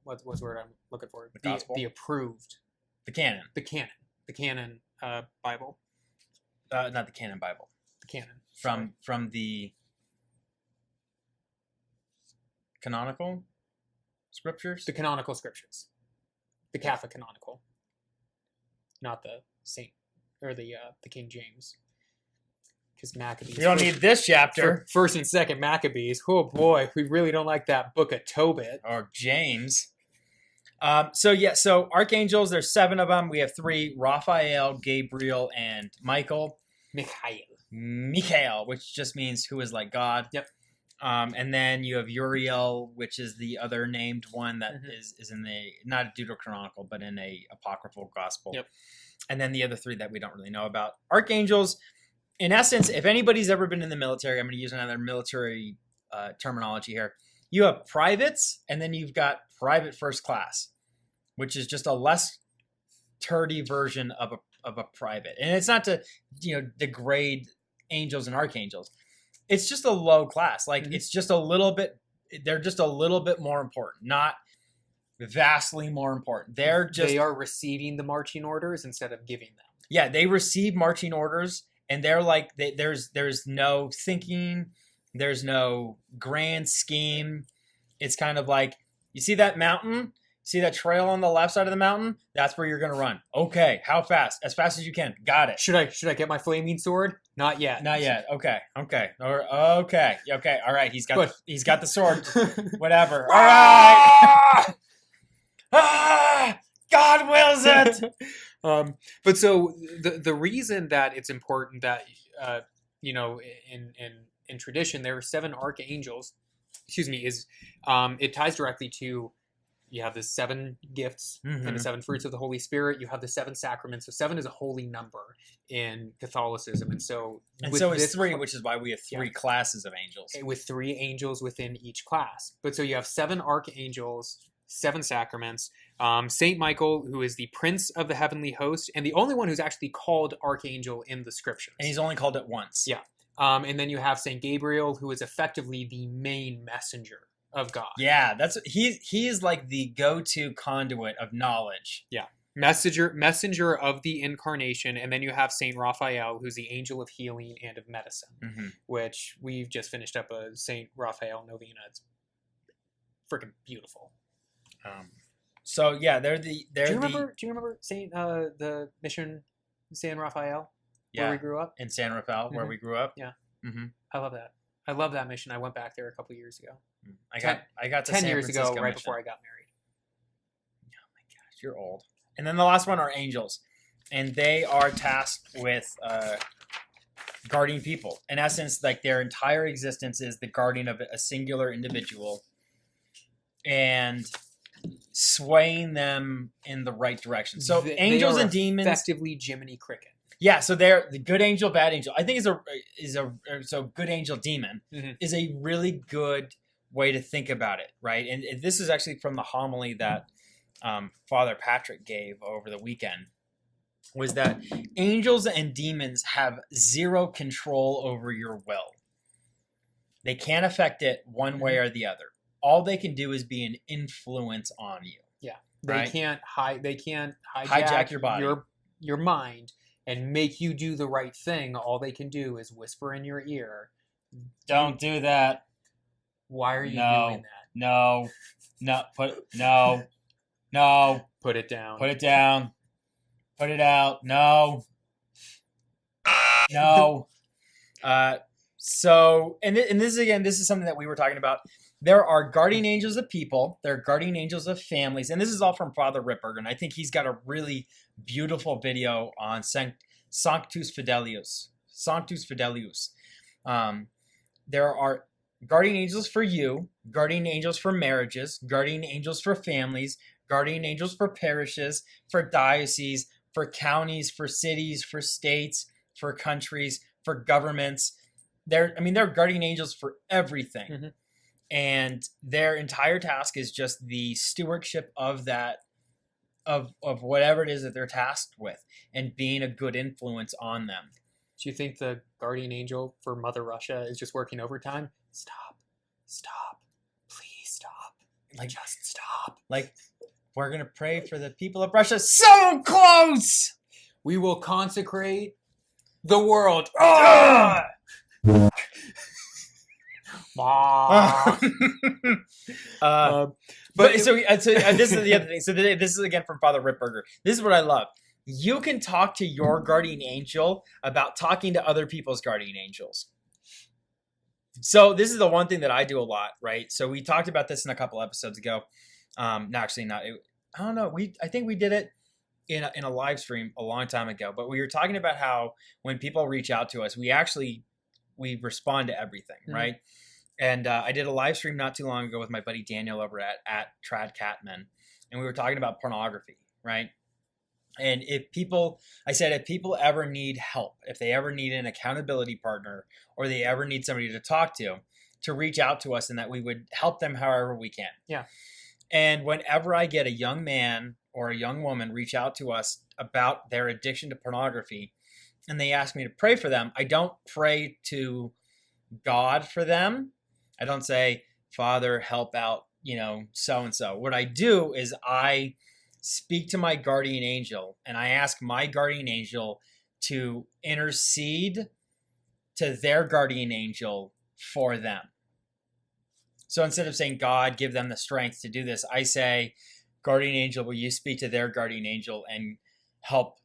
S2: what's the word I'm looking for?
S1: The gospel?
S2: The approved,
S1: the canon
S2: Bible,
S1: not the canon Bible,
S2: the canon
S1: from the canonical scriptures?
S2: The canonical scriptures. The Catholic canonical. Not the Saint or the King James. Because Maccabees.
S1: We don't need this chapter.
S2: First and second Maccabees. Oh boy, we really don't like that book of Tobit.
S1: Or James. So archangels, there's 7 of them. We have 3: Raphael, Gabriel, and Michael. Michael, which just means who is like God.
S2: Yep.
S1: And then you have Uriel, which is the other named one that is in the, not a Deuterocanonical, but in a apocryphal gospel.
S2: Yep.
S1: And then the other 3 that we don't really know about. Archangels, in essence, if anybody's ever been in the military, I'm going to use another military terminology here. You have privates, and then you've got private first class, which is just a less turdy version of a private. And it's not to degrade angels and archangels. It's just a low class. Like it's just a little bit. They're just a little bit more important, not vastly more important. They
S2: are receiving the marching orders instead of giving them.
S1: Yeah, they receive marching orders, and they're like there's no thinking. There's no grand scheme. It's kind of like, you see that mountain? See that trail on the left side of the mountain? That's where you're going to run. Okay. How fast? As fast as you can. Got it.
S2: Should I get my flaming sword? Not yet.
S1: Not yet. Okay. Okay. All right. He's got the sword. Whatever. All right. God wills it.
S2: But so the reason that it's important that in tradition there are 7 archangels, is it ties directly to, you have the 7 gifts and the 7 fruits of the Holy Spirit. You have the 7 sacraments. So 7 is a holy number in Catholicism, and so
S1: is 3, which is why we have 3 classes of angels,
S2: with 3 angels within each class. But so you have 7 archangels, 7 sacraments. Saint Michael, who is the prince of the heavenly host, and the only one who's actually called archangel in the scriptures.
S1: And he's only called it once.
S2: Yeah. And then you have Saint Gabriel, who is effectively the main messenger of God.
S1: Yeah, he is like the go-to conduit of knowledge.
S2: Yeah. Messenger of the incarnation. And then you have Saint Raphael, who's the angel of healing and of medicine, which we've just finished up a Saint Raphael novena. It's freaking beautiful.
S1: So yeah, do you
S2: remember Saint the mission San Raphael? Where we grew up?
S1: In San Rafael, where we grew up?
S2: Yeah. I love that. I love that mission. I went back there a couple years ago.
S1: I got to
S2: 10
S1: San
S2: years
S1: Francisco
S2: ago, right
S1: mission.
S2: before I got married.
S1: Oh my gosh, you're old. And then the last one are angels. And they are tasked with guarding people. In essence, like their entire existence is the guarding of a singular individual and swaying them in the right direction. So angels and demons,
S2: effectively Jiminy Cricket.
S1: Yeah, so they're the good angel, bad angel. I think so good angel, demon is a really good way to think about it, right? And this is actually from the homily that Father Patrick gave over the weekend, was that angels and demons have 0 control over your will. They can't affect it one way or the other. All they can do is be an influence on you.
S2: Yeah, they can't
S1: hijack your body,
S2: your mind, and make you do the right thing. All they can do is whisper in your ear,
S1: "Don't do that."
S2: Why are you doing that?
S1: No. Put it down. Put it down. Put it out. No. So, and this is something that we were talking about. There are guardian angels of people. There are guardian angels of families. And this is all from Father Ripperger. And I think he's got a really beautiful video on Sanctus Fidelius. There are guardian angels for you, guardian angels for marriages, guardian angels for families, guardian angels for parishes, for dioceses, for counties, for cities, for states, for countries, for governments. They're guardian angels for everything. And their entire task is just the stewardship of that, of whatever it is that they're tasked with, and being a good influence on them.
S2: Do you think the guardian angel for Mother Russia is just working overtime? Stop, please stop.
S1: Like,
S2: just stop.
S1: Like, we're gonna pray for the people of Russia. So close.
S2: We will consecrate the world.
S1: But this is the other thing. So this is again from Father Ripperger. This is what I love. You can talk to your guardian angel about talking to other people's guardian angels. So this is the one thing that I do a lot, right? So we talked about this in a couple episodes ago. No, actually not. I don't know. I think we did it in a live stream a long time ago, but we were talking about how when people reach out to us, we respond to everything, right? And I did a live stream not too long ago with my buddy Daniel over at Trad Catman, and we were talking about pornography, right? And I said, if people ever need help, if they ever need an accountability partner, or they ever need somebody to talk to reach out to us, and that we would help them however we can.
S2: Yeah.
S1: And whenever I get a young man or a young woman reach out to us about their addiction to pornography, and they ask me to pray for them, I don't pray to God for them. I don't say, Father, help out, so-and-so. What I do is I speak to my guardian angel, and I ask my guardian angel to intercede to their guardian angel for them. So instead of saying, God, give them the strength to do this, I say, guardian angel, will you speak to their guardian angel and help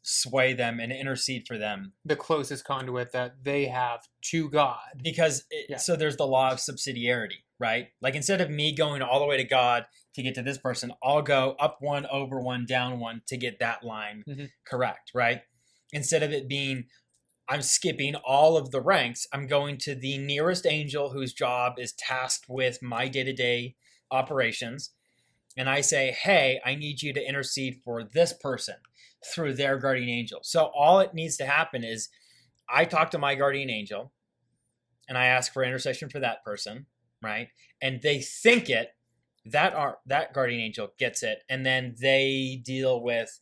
S1: sway them and intercede for them?
S2: The closest conduit that they have to God.
S1: Because so there's the law of subsidiarity, right? Like instead of me going all the way to God to get to this person, I'll go up one, over one, down one to get that line correct, right? Instead of it being, I'm skipping all of the ranks, I'm going to the nearest angel whose job is tasked with my day-to-day operations. And I say, hey, I need you to intercede for this person through their guardian angel. So all it needs to happen is I talk to my guardian angel and I ask for intercession for that person, right? And they think it, that guardian angel gets it, and then they deal with,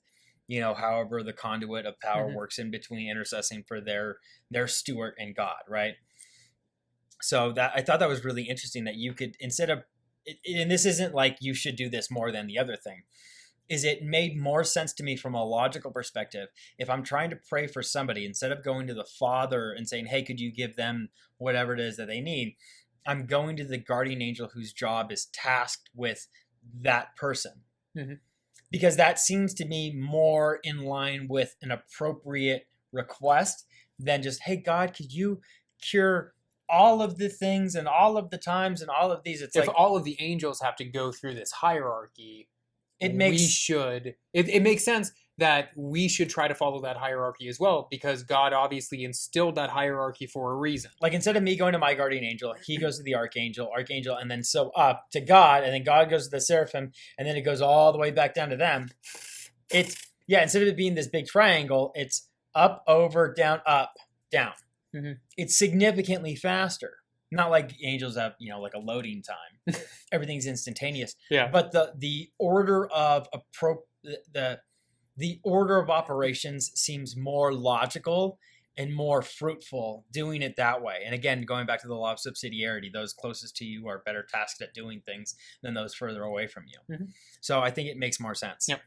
S1: however the conduit of power works in between intercessing for their steward and God, right? So that I thought that was really interesting that you could, instead of, and this isn't like you should do this more than the other thing, is it made more sense to me from a logical perspective. If I'm trying to pray for somebody, instead of going to the Father and saying, hey, could you give them whatever it is that they need, I'm going to the guardian angel whose job is tasked with that person. Because that seems to me more in line with an appropriate request than just, hey, God, could you cure all of the things and all of the times and all of these? It's
S2: if
S1: like
S2: all of the angels have to go through this hierarchy, it makes sense that we should try to follow that hierarchy as well, because God obviously instilled that hierarchy for a reason.
S1: Like instead of me going to my guardian angel, he goes to the archangel, and then so up to God, and then God goes to the Seraphim, and then it goes all the way back down to them. Instead of it being this big triangle, it's up, over, down, up, down. It's significantly faster. Not like angels have, like a loading time. Everything's instantaneous.
S2: Yeah.
S1: But the order of the order of operations seems more logical and more fruitful doing it that way. And again, going back to the law of subsidiarity, those closest to you are better tasked at doing things than those further away from you. So I think it makes more sense.
S2: Yep.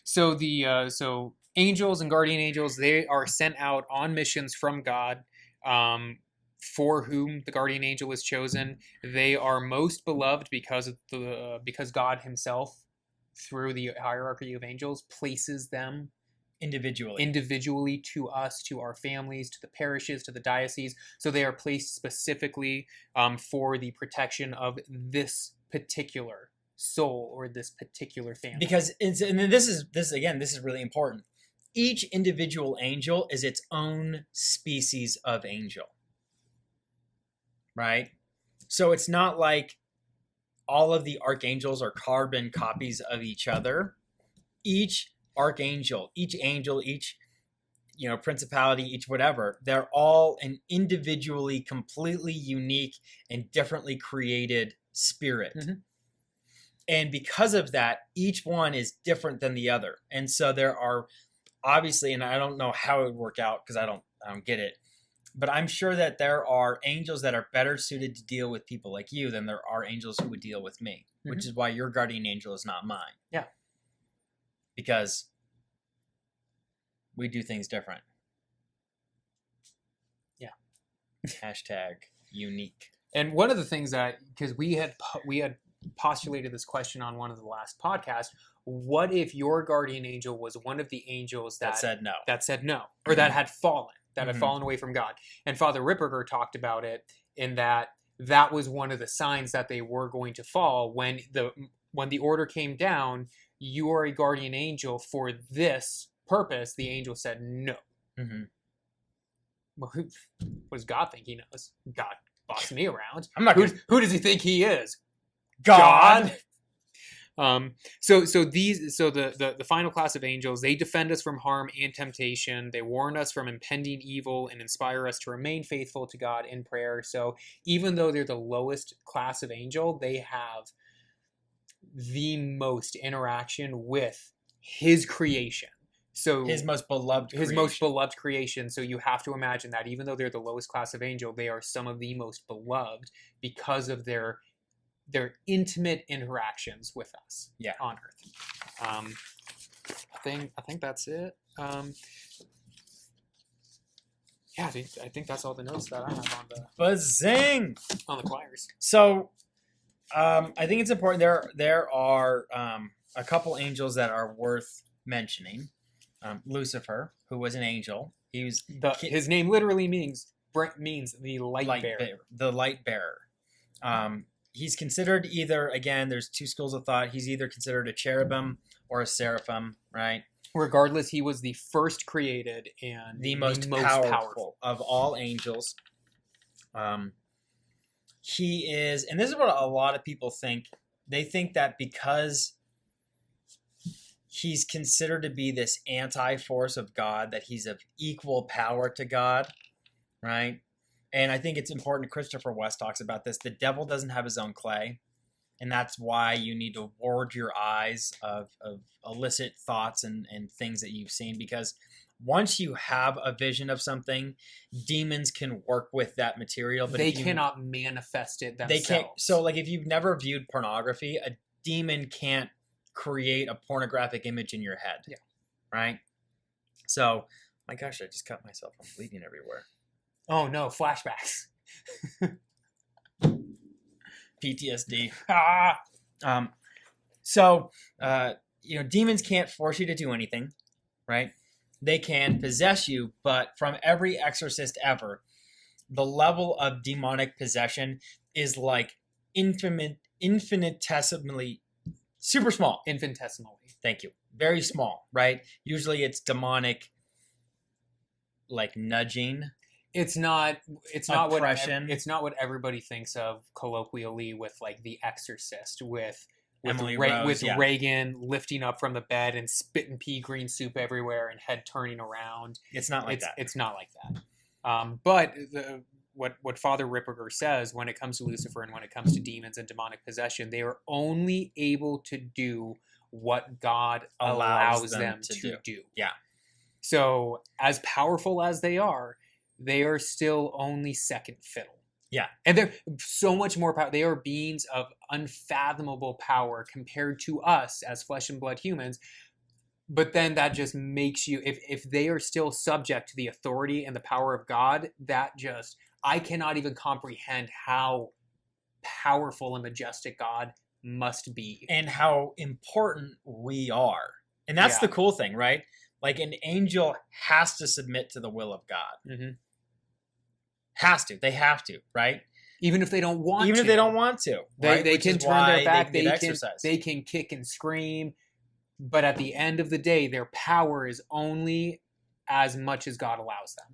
S2: So angels and guardian angels, they are sent out on missions from God. For whom the guardian angel is chosen. They are most beloved because God himself, through the hierarchy of angels, places them individually to us, to our families, to the parishes, to the dioceses. So they are placed specifically for the protection of this particular soul or this particular family.
S1: Because this is really important. Each individual angel is its own species of angel. Right? So it's not like all of the archangels are carbon copies of each other. Each archangel, each angel, each principality, each whatever, they're all an individually, completely unique and differently created spirit. And because of that, each one is different than the other. And so there are obviously, and I don't know how it would work out because I don't get it, but I'm sure that there are angels that are better suited to deal with people like you than there are angels who would deal with me, which is why your guardian angel is not mine.
S2: Yeah.
S1: Because we do things different.
S2: Yeah.
S1: Hashtag unique.
S2: And one of the things that, because we had postulated this question on one of the last podcasts, what if your guardian angel was one of the angels that said no, or that had fallen? That had fallen away from God. And Father Ripperger talked about it in that was one of the signs that they were going to fall when when the order came down, you are a guardian angel for this purpose, the angel said no.
S1: Mm-hmm.
S2: Well, what does God think he knows? God bossing me around.
S1: I'm not
S2: Who does he think he is?
S1: God.
S2: So the final class of angels, they defend us from harm and temptation. They warn us from impending evil and inspire us to remain faithful to God in prayer. So even though they're the lowest class of angel, they have the most interaction with his creation. So
S1: his most beloved
S2: creation. So you have to imagine that even though they're the lowest class of angel, they are some of the most beloved because of their intimate interactions with us on Earth. I think that's it. I think that's all the notes that I have on the choirs.
S1: So I think it's important. There are a couple angels that are worth mentioning. Lucifer, who was an angel,
S2: his name literally means the light bearer.
S1: The light bearer. He's considered either, again, there's two schools of thought. He's either considered a cherubim or a seraphim, right?
S2: Regardless, he was the first created and
S1: the most powerful of all angels. He is, and this is what a lot of people think. They think that because he's considered to be this anti-force of God, that he's of equal power to God, right? And I think it's important. Christopher West talks about this. The devil doesn't have his own clay. And that's why you need to ward your eyes of illicit thoughts and things that you've seen. Because once you have a vision of something, demons can work with that material. But
S2: they cannot manifest it themselves.
S1: They can't. So like if you've never viewed pornography, a demon can't create a pornographic image in your head.
S2: Yeah.
S1: Right? So, my gosh, I just cut myself. I'm bleeding everywhere.
S2: Oh no, flashbacks.
S1: PTSD. Demons can't force you to do anything, right? They can possess you, but from every exorcist ever, the level of demonic possession is like infinitesimally super small.
S2: Infinitesimally.
S1: Thank you. Very small, right? Usually it's demonic, like nudging.
S2: It's not
S1: oppression.
S2: It's not what everybody thinks of colloquially with like The Exorcist with Reagan lifting up from the bed and spitting pea green soup everywhere and head turning around.
S1: It's not like that.
S2: It's not like that. But what Father Ripperger says when it comes to Lucifer and when it comes to demons and demonic possession, they are only able to do what God allows them to do.
S1: Yeah.
S2: So as powerful as they are still only second fiddle.
S1: Yeah.
S2: And they're so much more power. They are beings of unfathomable power compared to us as flesh and blood humans. But then that just makes you, if they are still subject to the authority and the power of God, I cannot even comprehend how powerful and majestic God must be.
S1: And how important we are. And that's the cool thing, right? Like an angel has to submit to the will of God.
S2: Mm-hmm.
S1: Has to. They have to, right?
S2: Even if they don't want to.
S1: Even if they don't want to. Right?
S2: They can turn their back. They can kick and scream. But at the end of the day, their power is only as much as God allows them.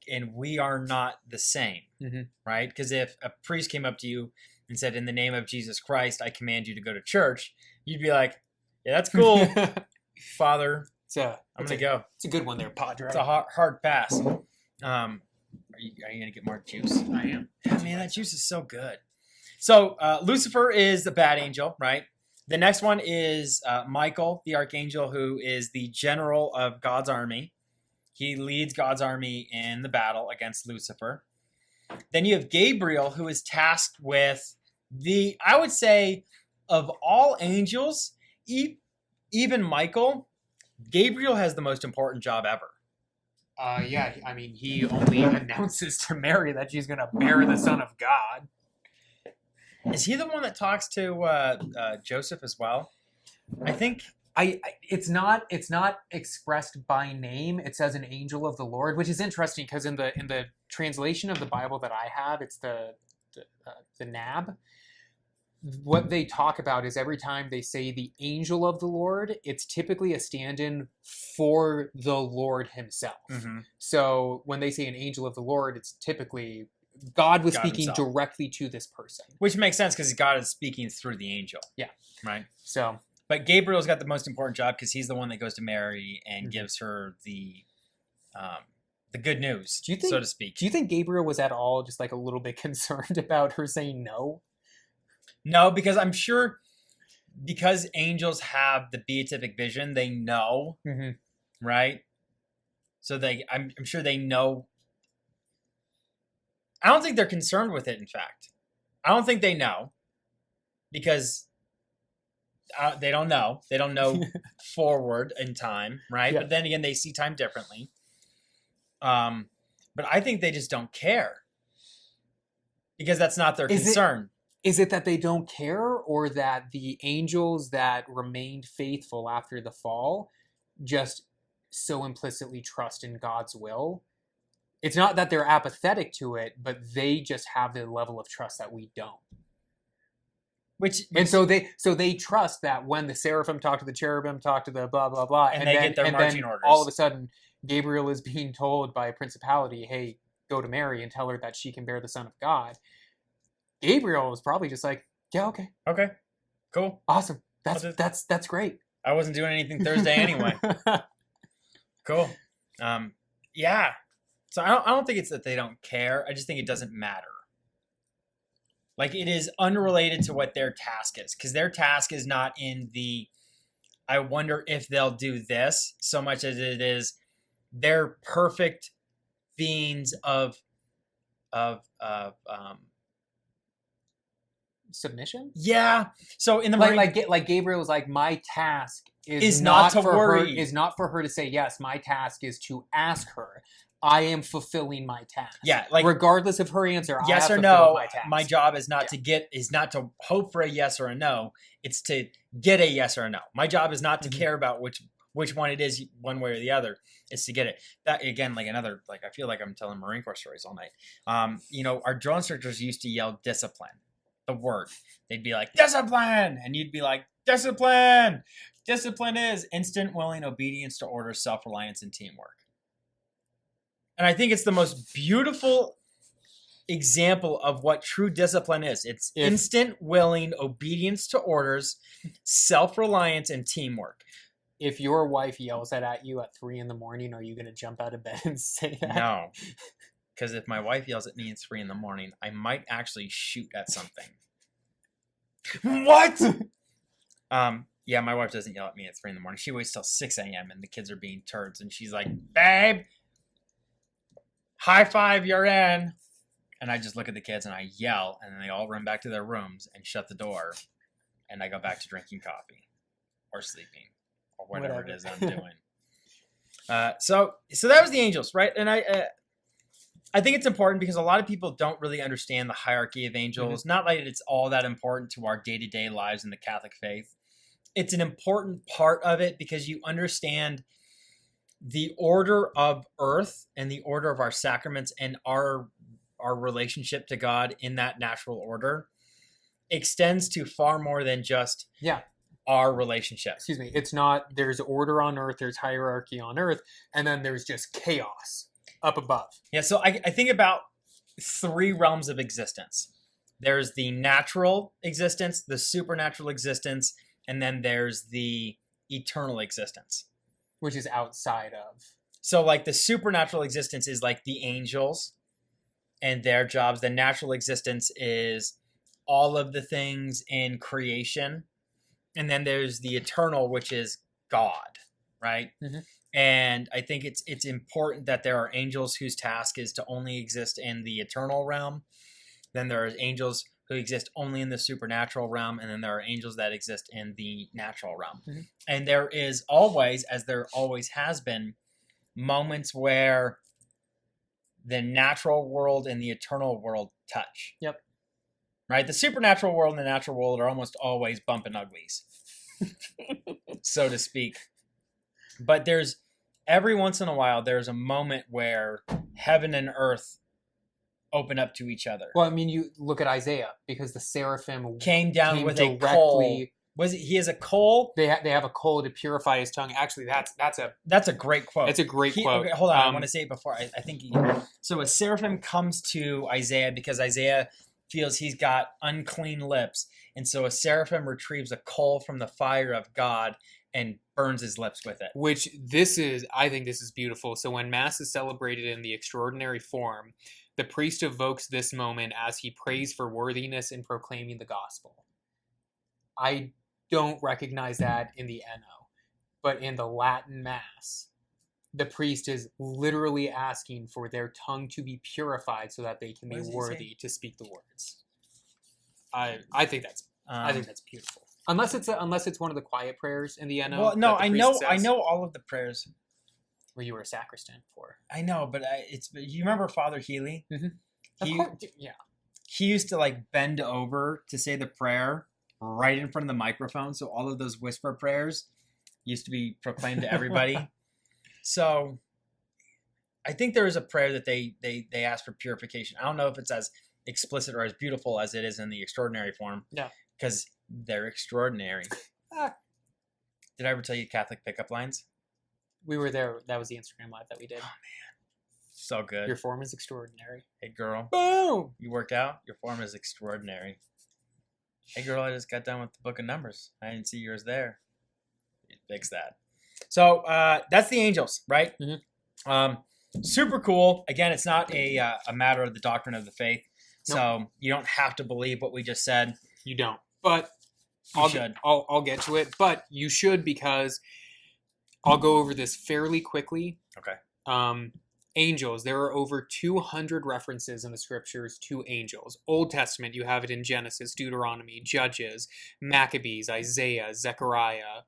S1: And we are not the same, right? Because if a priest came up to you and said, in the name of Jesus Christ, I command you to go to church, you'd be like, yeah, that's cool, Father. I'm going to go.
S2: It's a good one there, Padre.
S1: It's a hard pass. Are you going to get more juice?
S2: I am.
S1: Man, that juice is so good. So Lucifer is the bad angel, right? The next one is Michael, the Archangel, who is the general of God's army. He leads God's army in the battle against Lucifer. Then you have Gabriel, who is tasked with I would say, of all angels, even Michael, Gabriel has the most important job ever.
S2: Yeah, I mean, he only announces to Mary that she's going to bear the Son of God.
S1: Is he the one that talks to Joseph as well? I think
S2: it's not expressed by name. It says an angel of the Lord, which is interesting because in the translation of the Bible that I have, it's the NAB. what they talk about is every time they say the angel of the Lord, it's typically a stand-in for the Lord himself.
S1: Mm-hmm.
S2: So when they say an angel of the Lord, it's typically God was
S1: God
S2: speaking
S1: himself.
S2: directly to this person.
S1: Which makes sense because God is speaking through the angel.
S2: Yeah.
S1: Right.
S2: So,
S1: but Gabriel's got the most important job because he's the one that goes to Mary and
S2: Mhm.
S1: gives her the good news,
S2: Do you think-
S1: so to speak.
S2: do you think Gabriel was at all just like a little bit concerned about her saying no?
S1: No, because I'm sure because angels have the beatific vision, they know,
S2: Mhm.
S1: right? So I'm sure they know. I don't think they're concerned with it. In fact, I don't think they know because they don't know. They don't know forward in time, right?
S2: Yeah.
S1: But then again, they see time differently. But I think they just don't care because that's not their concern.
S2: Is it that they don't care, or that the angels that remained faithful after the fall just so implicitly trust in God's will? It's not that they're apathetic to it, but they just have the level of trust that we don't. And so they trust that when the Seraphim talk to the Cherubim, talk to the blah blah blah,
S1: and they get their marching orders.
S2: All of a sudden, Gabriel is being told by a principality, "Hey, go to Mary and tell her that she can bear the Son of God." Gabriel was probably just like, "Yeah, okay,
S1: cool,
S2: awesome, that's great."
S1: I wasn't doing anything Thursday anyway. Cool, yeah. So I don't think it's that they don't care. I just think it doesn't matter. Like, it is unrelated to what their task is, because their task is not in the I wonder if they'll do this so much as it is they're perfect beings of
S2: submission.
S1: Yeah. So in the
S2: like Gabriel was like, my task is
S1: not to
S2: for
S1: worry.
S2: Her, is not for her to say yes. My task is to ask her. I am fulfilling my task.
S1: Yeah, like
S2: regardless of her answer,
S1: yes
S2: I have
S1: or no.
S2: my task.
S1: My job is not to hope for a yes or a no. It's to get a yes or a no. My job is not to care about which one it is, one way or the other. It's to get it. That again, I feel like I'm telling Marine Corps stories all night. Our drill instructors used to yell discipline. The word. They'd be like, discipline! And you'd be like, discipline! Discipline is instant, willing obedience to orders, self-reliance, and teamwork. And I think it's the most beautiful example of what true discipline is. It's instant, willing obedience to orders, self-reliance, and teamwork.
S2: If your wife yells at you at 3 a.m, are you going to jump out of bed and say that?
S1: No. Because if my wife yells at me at 3 a.m, I might actually shoot at something. What? Yeah, my wife doesn't yell at me at 3 a.m. She waits till 6 a.m. and the kids are being turds, and she's like, babe, high five, you're in. And I just look at the kids and I yell, and then they all run back to their rooms and shut the door, and I go back to drinking coffee or sleeping or whatever it is I'm doing. So that was the angels, right? And I think it's important because a lot of people don't really understand the hierarchy of angels. Not like it's all that important to our day-to-day lives in the Catholic faith. It's an important part of it because you understand the order of earth and the order of our sacraments and our relationship to God in that natural order extends to far more than just our relationship.
S2: Excuse me. It's not, there's order on earth, there's hierarchy on earth, and then there's just chaos up above.
S1: Yeah, so I think about 3 realms of existence. There's the natural existence, the supernatural existence, and then there's the eternal existence.
S2: Which is outside of.
S1: So like the supernatural existence is like the angels and their jobs. The natural existence is all of the things in creation. And then there's the eternal, which is God, right? And I think it's important that there are angels whose task is to only exist in the eternal realm. Then there are angels who exist only in the supernatural realm. And then there are angels that exist in the natural realm. And there is always, as there always has been, moments where the natural world and the eternal world touch.
S2: Yep.
S1: Right? The supernatural world and the natural world are almost always bumping uglies, so to speak. But every once in a while, there's a moment where heaven and earth open up to each other.
S2: Well, I mean, you look at Isaiah, because the seraphim
S1: Came down
S2: came
S1: with a coal.
S2: directly.
S1: Was it? He has a coal.
S2: They have a coal to purify his tongue. Actually, that's
S1: a great quote.
S2: It's a great quote.
S1: Okay, hold on, I want to say it before. I think so. A seraphim comes to Isaiah because Isaiah feels he's got unclean lips, and so a seraphim retrieves a coal from the fire of God and burns his lips with it.
S2: Which I think this is beautiful. So when Mass is celebrated in the extraordinary form, the priest evokes this moment as he prays for worthiness in proclaiming the gospel. I don't recognize that in the NO, but in the Latin Mass, the priest is literally asking for their tongue to be purified so that they can be worthy to speak the words. I think that's beautiful. Unless it's one of the quiet prayers in the NO.
S1: Well, no, I know all of the prayers.
S2: Well, you were a sacristan for.
S1: I know, but you remember Father Healy?
S2: Mm-hmm. Of course, yeah.
S1: He used to like bend over to say the prayer right in front of the microphone, so all of those whisper prayers used to be proclaimed to everybody. So I think there is a prayer that they ask for purification. I don't know if it's as explicit or as beautiful as it is in the extraordinary form.
S2: Yeah.
S1: Because they're extraordinary. Did I ever tell you Catholic pickup lines?
S2: We were there. That was the Instagram live that we did.
S1: Oh, man. So good.
S2: Your form is extraordinary.
S1: Hey, girl.
S2: Boom!
S1: You worked out? Your form is extraordinary. Hey, girl, I just got done with the book of Numbers. I didn't see yours there. You fix that. So that's the angels, right?
S2: Mm-hmm.
S1: Super cool. Again, it's not a matter of the doctrine of the faith.
S2: Nope.
S1: So you don't have to believe what we just said.
S2: You don't. But
S1: You should.
S2: I'll get to it. But you should, because I'll go over this fairly quickly.
S1: Okay.
S2: Angels. There are over 200 references in the scriptures to angels. Old Testament, you have it in Genesis, Deuteronomy, Judges, Maccabees, Isaiah, Zechariah.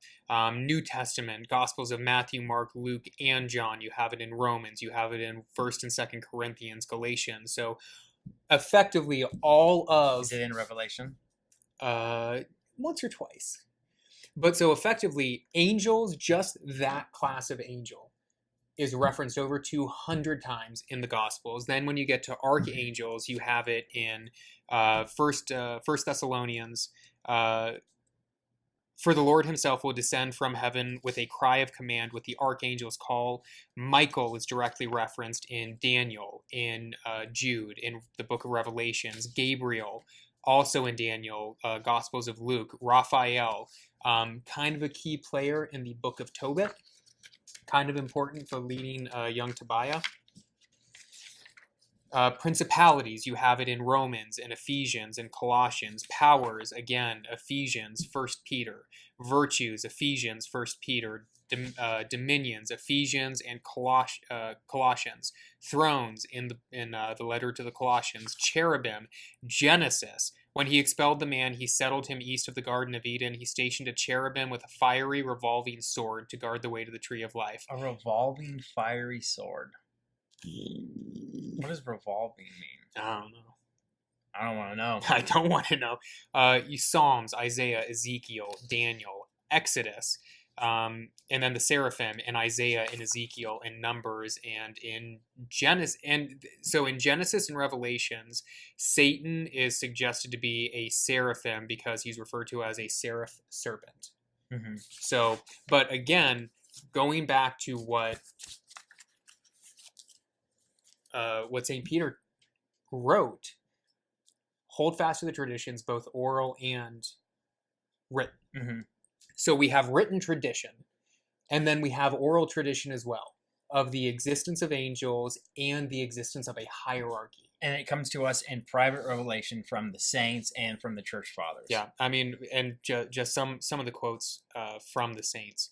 S2: New Testament, Gospels of Matthew, Mark, Luke, and John. You have it in Romans. You have it in 1st and 2nd Corinthians, Galatians. So effectively all of...
S1: Is it in Revelation?
S2: Once or twice. But so effectively, angels, just that class of angel, is referenced over 200 times in the Gospels. Then when you get to archangels, you have it in First Thessalonians. For the Lord himself will descend from heaven with a cry of command, with the archangel's call. Michael is directly referenced in Daniel, in Jude, in the book of Revelations. Gabriel, also in Daniel, Gospels of Luke. Raphael, kind of a key player in the book of Tobit. Kind of important for leading young Tobiah. Principalities, you have it in Romans, in Ephesians, in Colossians. Powers, again, Ephesians, 1 Peter. Virtues, Ephesians, 1 Peter. Dominions, Ephesians and Colossians. Thrones, in the letter to the Colossians. Cherubim, Genesis. When he expelled the man, he settled him east of the Garden of Eden. He stationed a cherubim with a fiery revolving sword to guard the way to the tree of life.
S1: A revolving fiery sword. What does revolving mean?
S2: I don't know.
S1: I don't want to know.
S2: I don't want to know. Psalms, Isaiah, Ezekiel, Daniel, Exodus, and then the Seraphim in Isaiah and Ezekiel and Numbers and in Genesis. And so in Genesis and Revelations, Satan is suggested to be a seraphim because he's referred to as a seraph serpent.
S1: Mm-hmm.
S2: So, but again, going back to what St. Peter wrote, hold fast to the traditions, both oral and written.
S1: Mm-hmm.
S2: So we have written tradition, and then we have oral tradition as well, of the existence of angels and the existence of a hierarchy.
S1: And it comes to us in private revelation from the saints and from the church fathers.
S2: Yeah, I mean, and just some of the quotes from the saints.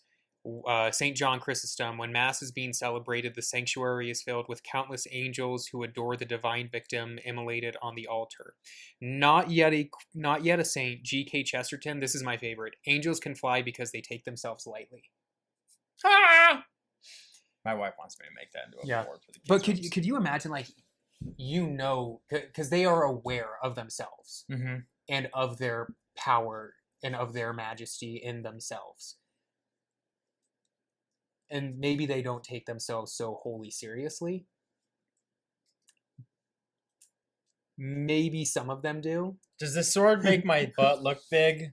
S2: St. John Chrysostom, when Mass is being celebrated, the sanctuary is filled with countless angels who adore the divine victim immolated on the altar. Not yet a saint, G.K. Chesterton, this is my favorite. Angels can fly because they take themselves lightly.
S1: Ah! My wife wants me to make that into a board for the kids.
S2: But could you imagine, like, because they are aware of themselves
S1: mm-hmm.
S2: and of their power and of their majesty in themselves. And maybe they don't take themselves so wholly seriously. Maybe some of them do.
S1: Does this sword make my butt look big?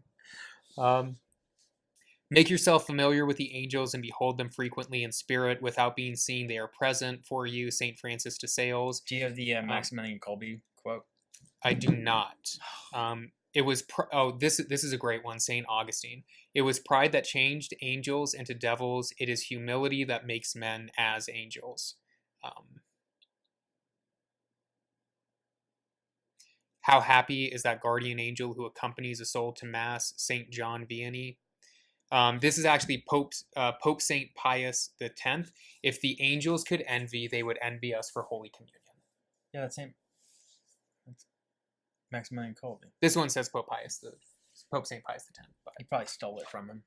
S2: Make yourself familiar with the angels and behold them frequently in spirit. Without being seen, they are present for you. St. Francis de Sales.
S1: Do you have the Maximilian Kolbe quote?
S2: I do not. It was this is a great one. St. Augustine. It was pride that changed angels into devils. It is humility that makes men as angels. How happy is that guardian angel who accompanies a soul to Mass, St. John Vianney. This is actually Pope St. Pius X. If the angels could envy, they would envy us for Holy Communion.
S1: Yeah, that's Maximilian Kolbe.
S2: This one says Pope St. Pius X. But
S1: He probably stole it from him.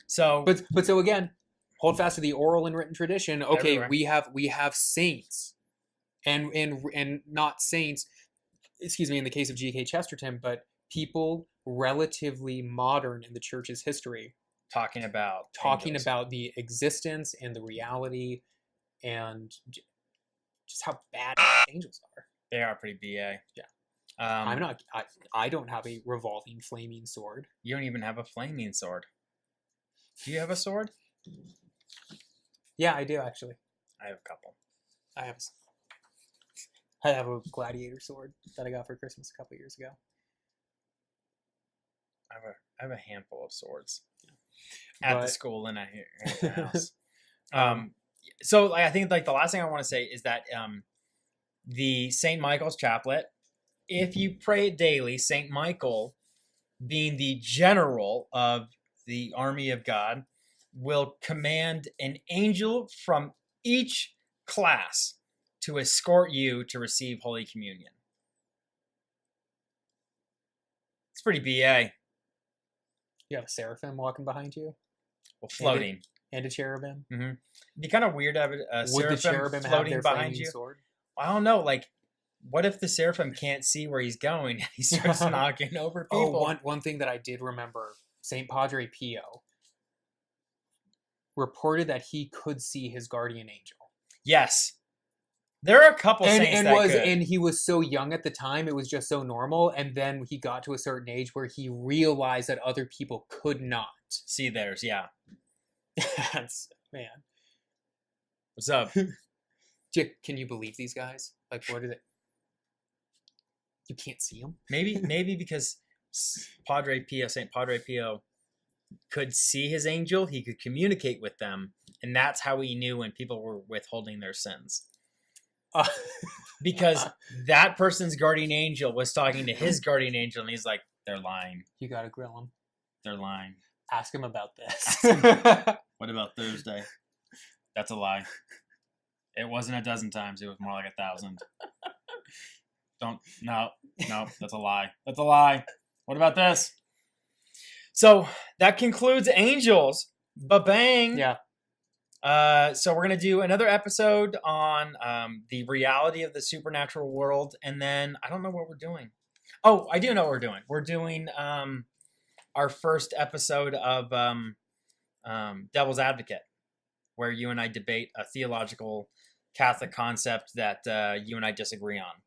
S1: So,
S2: but so again, hold fast to the oral and written tradition. Okay,
S1: everywhere.
S2: we have saints, and not saints. Excuse me, in the case of G.K. Chesterton, but people relatively modern in the church's history
S1: talking about
S2: the existence and the reality and just how bad angels are.
S1: They are pretty BA.
S2: Yeah. I don't have a revolving flaming sword.
S1: You don't even have a flaming sword. Do you have a sword?
S2: Yeah, I do actually.
S1: I have a couple.
S2: I have a gladiator sword that I got for Christmas a couple years ago.
S1: I have a handful of swords at the school and at the house. So I think like the last thing I want to say is that the St. Michael's chaplet, if you pray it daily, St. Michael, being the general of the army of God, will command an angel from each class to escort you to receive Holy Communion. It's pretty BA.
S2: You have a seraphim walking behind you?
S1: Well, floating.
S2: And a cherubim?
S1: Mm-hmm. It'd be kind of weird to have a seraphim floating behind you.
S2: Sword?
S1: I don't know. Like, what if the seraphim can't see where he's going and he starts knocking over people?
S2: Oh, one thing that I did remember, St. Padre Pio reported that he could see his guardian angel.
S1: Yes. There are a couple saints
S2: and he was so young at the time, it was just so normal. And then he got to a certain age where he realized that other people could not
S1: see theirs. Yeah.
S2: Man.
S1: What's up?
S2: Can you believe these guys? Like, what is it? You can't see them?
S1: Maybe because St. Padre Pio could see his angel, he could communicate with them, and that's how he knew when people were withholding their sins. Because that person's guardian angel was talking to his guardian angel, and he's like, they're lying.
S2: You gotta grill them.
S1: They're lying.
S2: Ask him about this.
S1: What about Thursday? That's a lie. It wasn't a dozen times. It was more like 1,000. No, that's a lie. That's a lie. What about this? So that concludes Angels. Ba-bang.
S2: Yeah.
S1: So we're going to do another episode on the reality of the supernatural world. And then I don't know what we're doing. Oh, I do know what we're doing. We're doing our first episode of Devil's Advocate, where you and I debate a theological Catholic concept that you and I disagree on.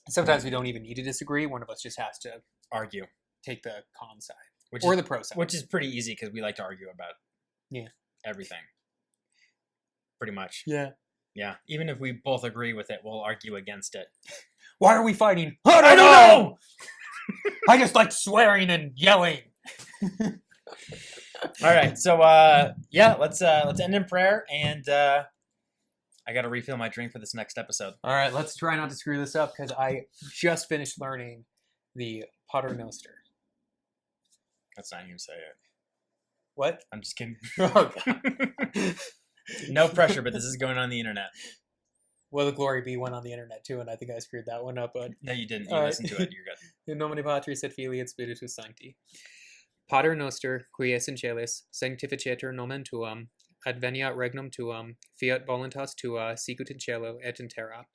S2: Sometimes we don't even need to disagree. One of us just has to
S1: argue,
S2: take the con side
S1: or
S2: the pro side,
S1: which is pretty easy because we like to argue about everything. Pretty much.
S2: Yeah.
S1: Even if we both agree with it, we'll argue against it.
S2: Why are we fighting? I don't know. I just like swearing and yelling.
S1: All right, so let's end in prayer, and I got to refill my drink for this next episode.
S2: All right, let's try not to screw this up because I just finished learning the Pater Noster.
S1: That's not even say it.
S2: What?
S1: I'm just kidding.
S2: Okay.
S1: No pressure, but this is going on the internet.
S2: Well, the Glory Be went on the internet too, and I think I screwed that one up. But
S1: no, you didn't. You listened to it. You're good.
S2: In nomine Patris et Filii et Spiritus Sancti. Pater Noster, qui es in celis, sanctificetur nomen tuum, adveniat regnum tuum, fiat voluntas tua, sicut in cielo et in terra.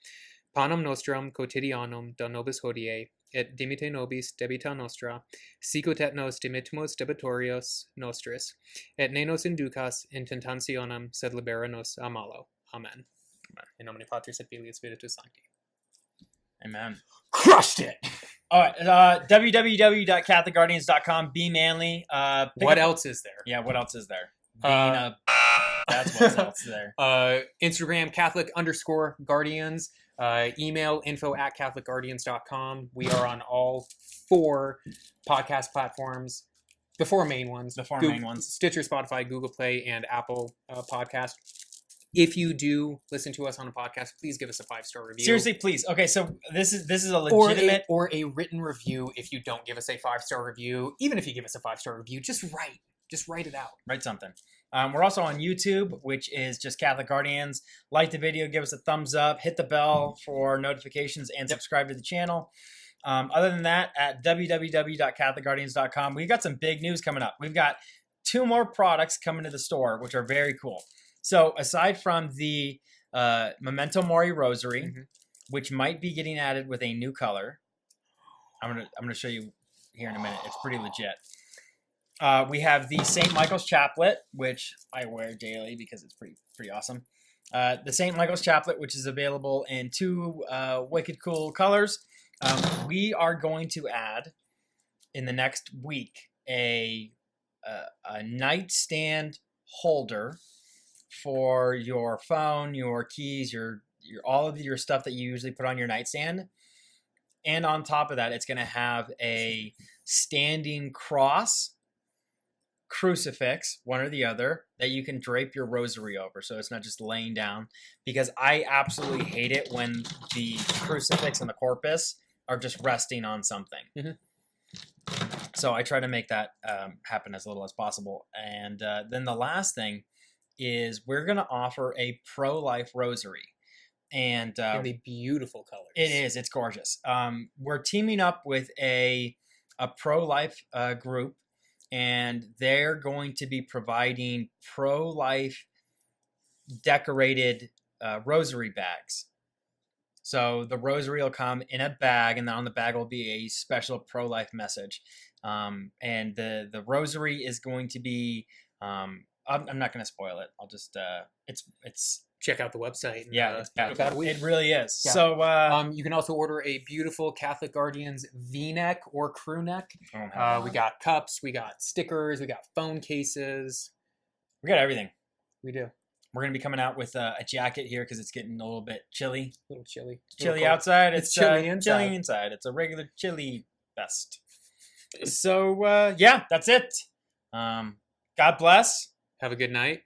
S2: Panem nostrum quotidianum da nobis hodie, et dimite nobis debita nostra, sicut et nos dimittimus debitorios nostris, et ne nos inducas in tentationem, sed libera nos a malo. Amen. In nomine Patris et Filii et Spiritus Sancti.
S1: Amen.
S2: Crushed it.
S1: All right. www.catholicguardians.com. Be manly.
S2: What else is there?
S1: Yeah. What else is there? That's what else is there.
S2: Instagram, Catholic_Guardians. Email info@catholicguardians.com. We are on all 4 podcast platforms. The 4 main ones.
S1: The 4 main ones.
S2: Stitcher, Spotify, Google Play, and Apple Podcast. If you do listen to us on a podcast, please give us a 5-star review.
S1: Seriously, please. Okay, so this is a legitimate
S2: or a written review. If you don't give us a 5-star review, even if you give us a 5-star review, just write it out.
S1: Write something. We're also on YouTube, which is just Catholic Guardians. Like the video, give us a thumbs up, hit the bell for notifications, and subscribe to the channel. Other than that, at www.catholicguardians.com, we've got some big news coming up. We've got 2 more products coming to the store, which are very cool. So aside from the Memento Mori Rosary, which might be getting added with a new color, I'm gonna show you here in a minute. It's pretty legit. We have the St. Michael's Chaplet, which I wear daily because it's pretty awesome. The St. Michael's Chaplet, which is available in 2 wicked cool colors. We are going to add in the next week a nightstand holder for your phone, your keys, your all of your stuff that you usually put on your nightstand. And on top of that, it's going to have a standing cross, crucifix, one or the other, that you can drape your rosary over, so it's not just laying down, because I absolutely hate it when the crucifix and the corpus are just resting on something. So I try to make that happen as little as possible. And then the last thing is we're going to offer a pro-life rosary. And
S2: in the beautiful colors.
S1: It is. It's gorgeous. We're teaming up with a pro-life group, and they're going to be providing pro-life decorated rosary bags. So the rosary will come in a bag, and on the bag will be a special pro-life message. And the rosary is going to be, I'm not going to spoil it. I'll just, it's
S2: check out the website. And,
S1: yeah, it's beautiful. It really is.
S2: Yeah.
S1: So
S2: you can also order a beautiful Catholic Guardians V-neck or crew neck. We got cups, we got stickers, we got phone cases.
S1: We got everything.
S2: We do.
S1: We're going to be coming out with a jacket here because it's getting a little bit chilly.
S2: A little chilly.
S1: Chilly outside. It's
S2: chilly inside.
S1: Chilly inside. It's a regular chilly vest. So, yeah, that's it. God bless.
S2: Have a good night.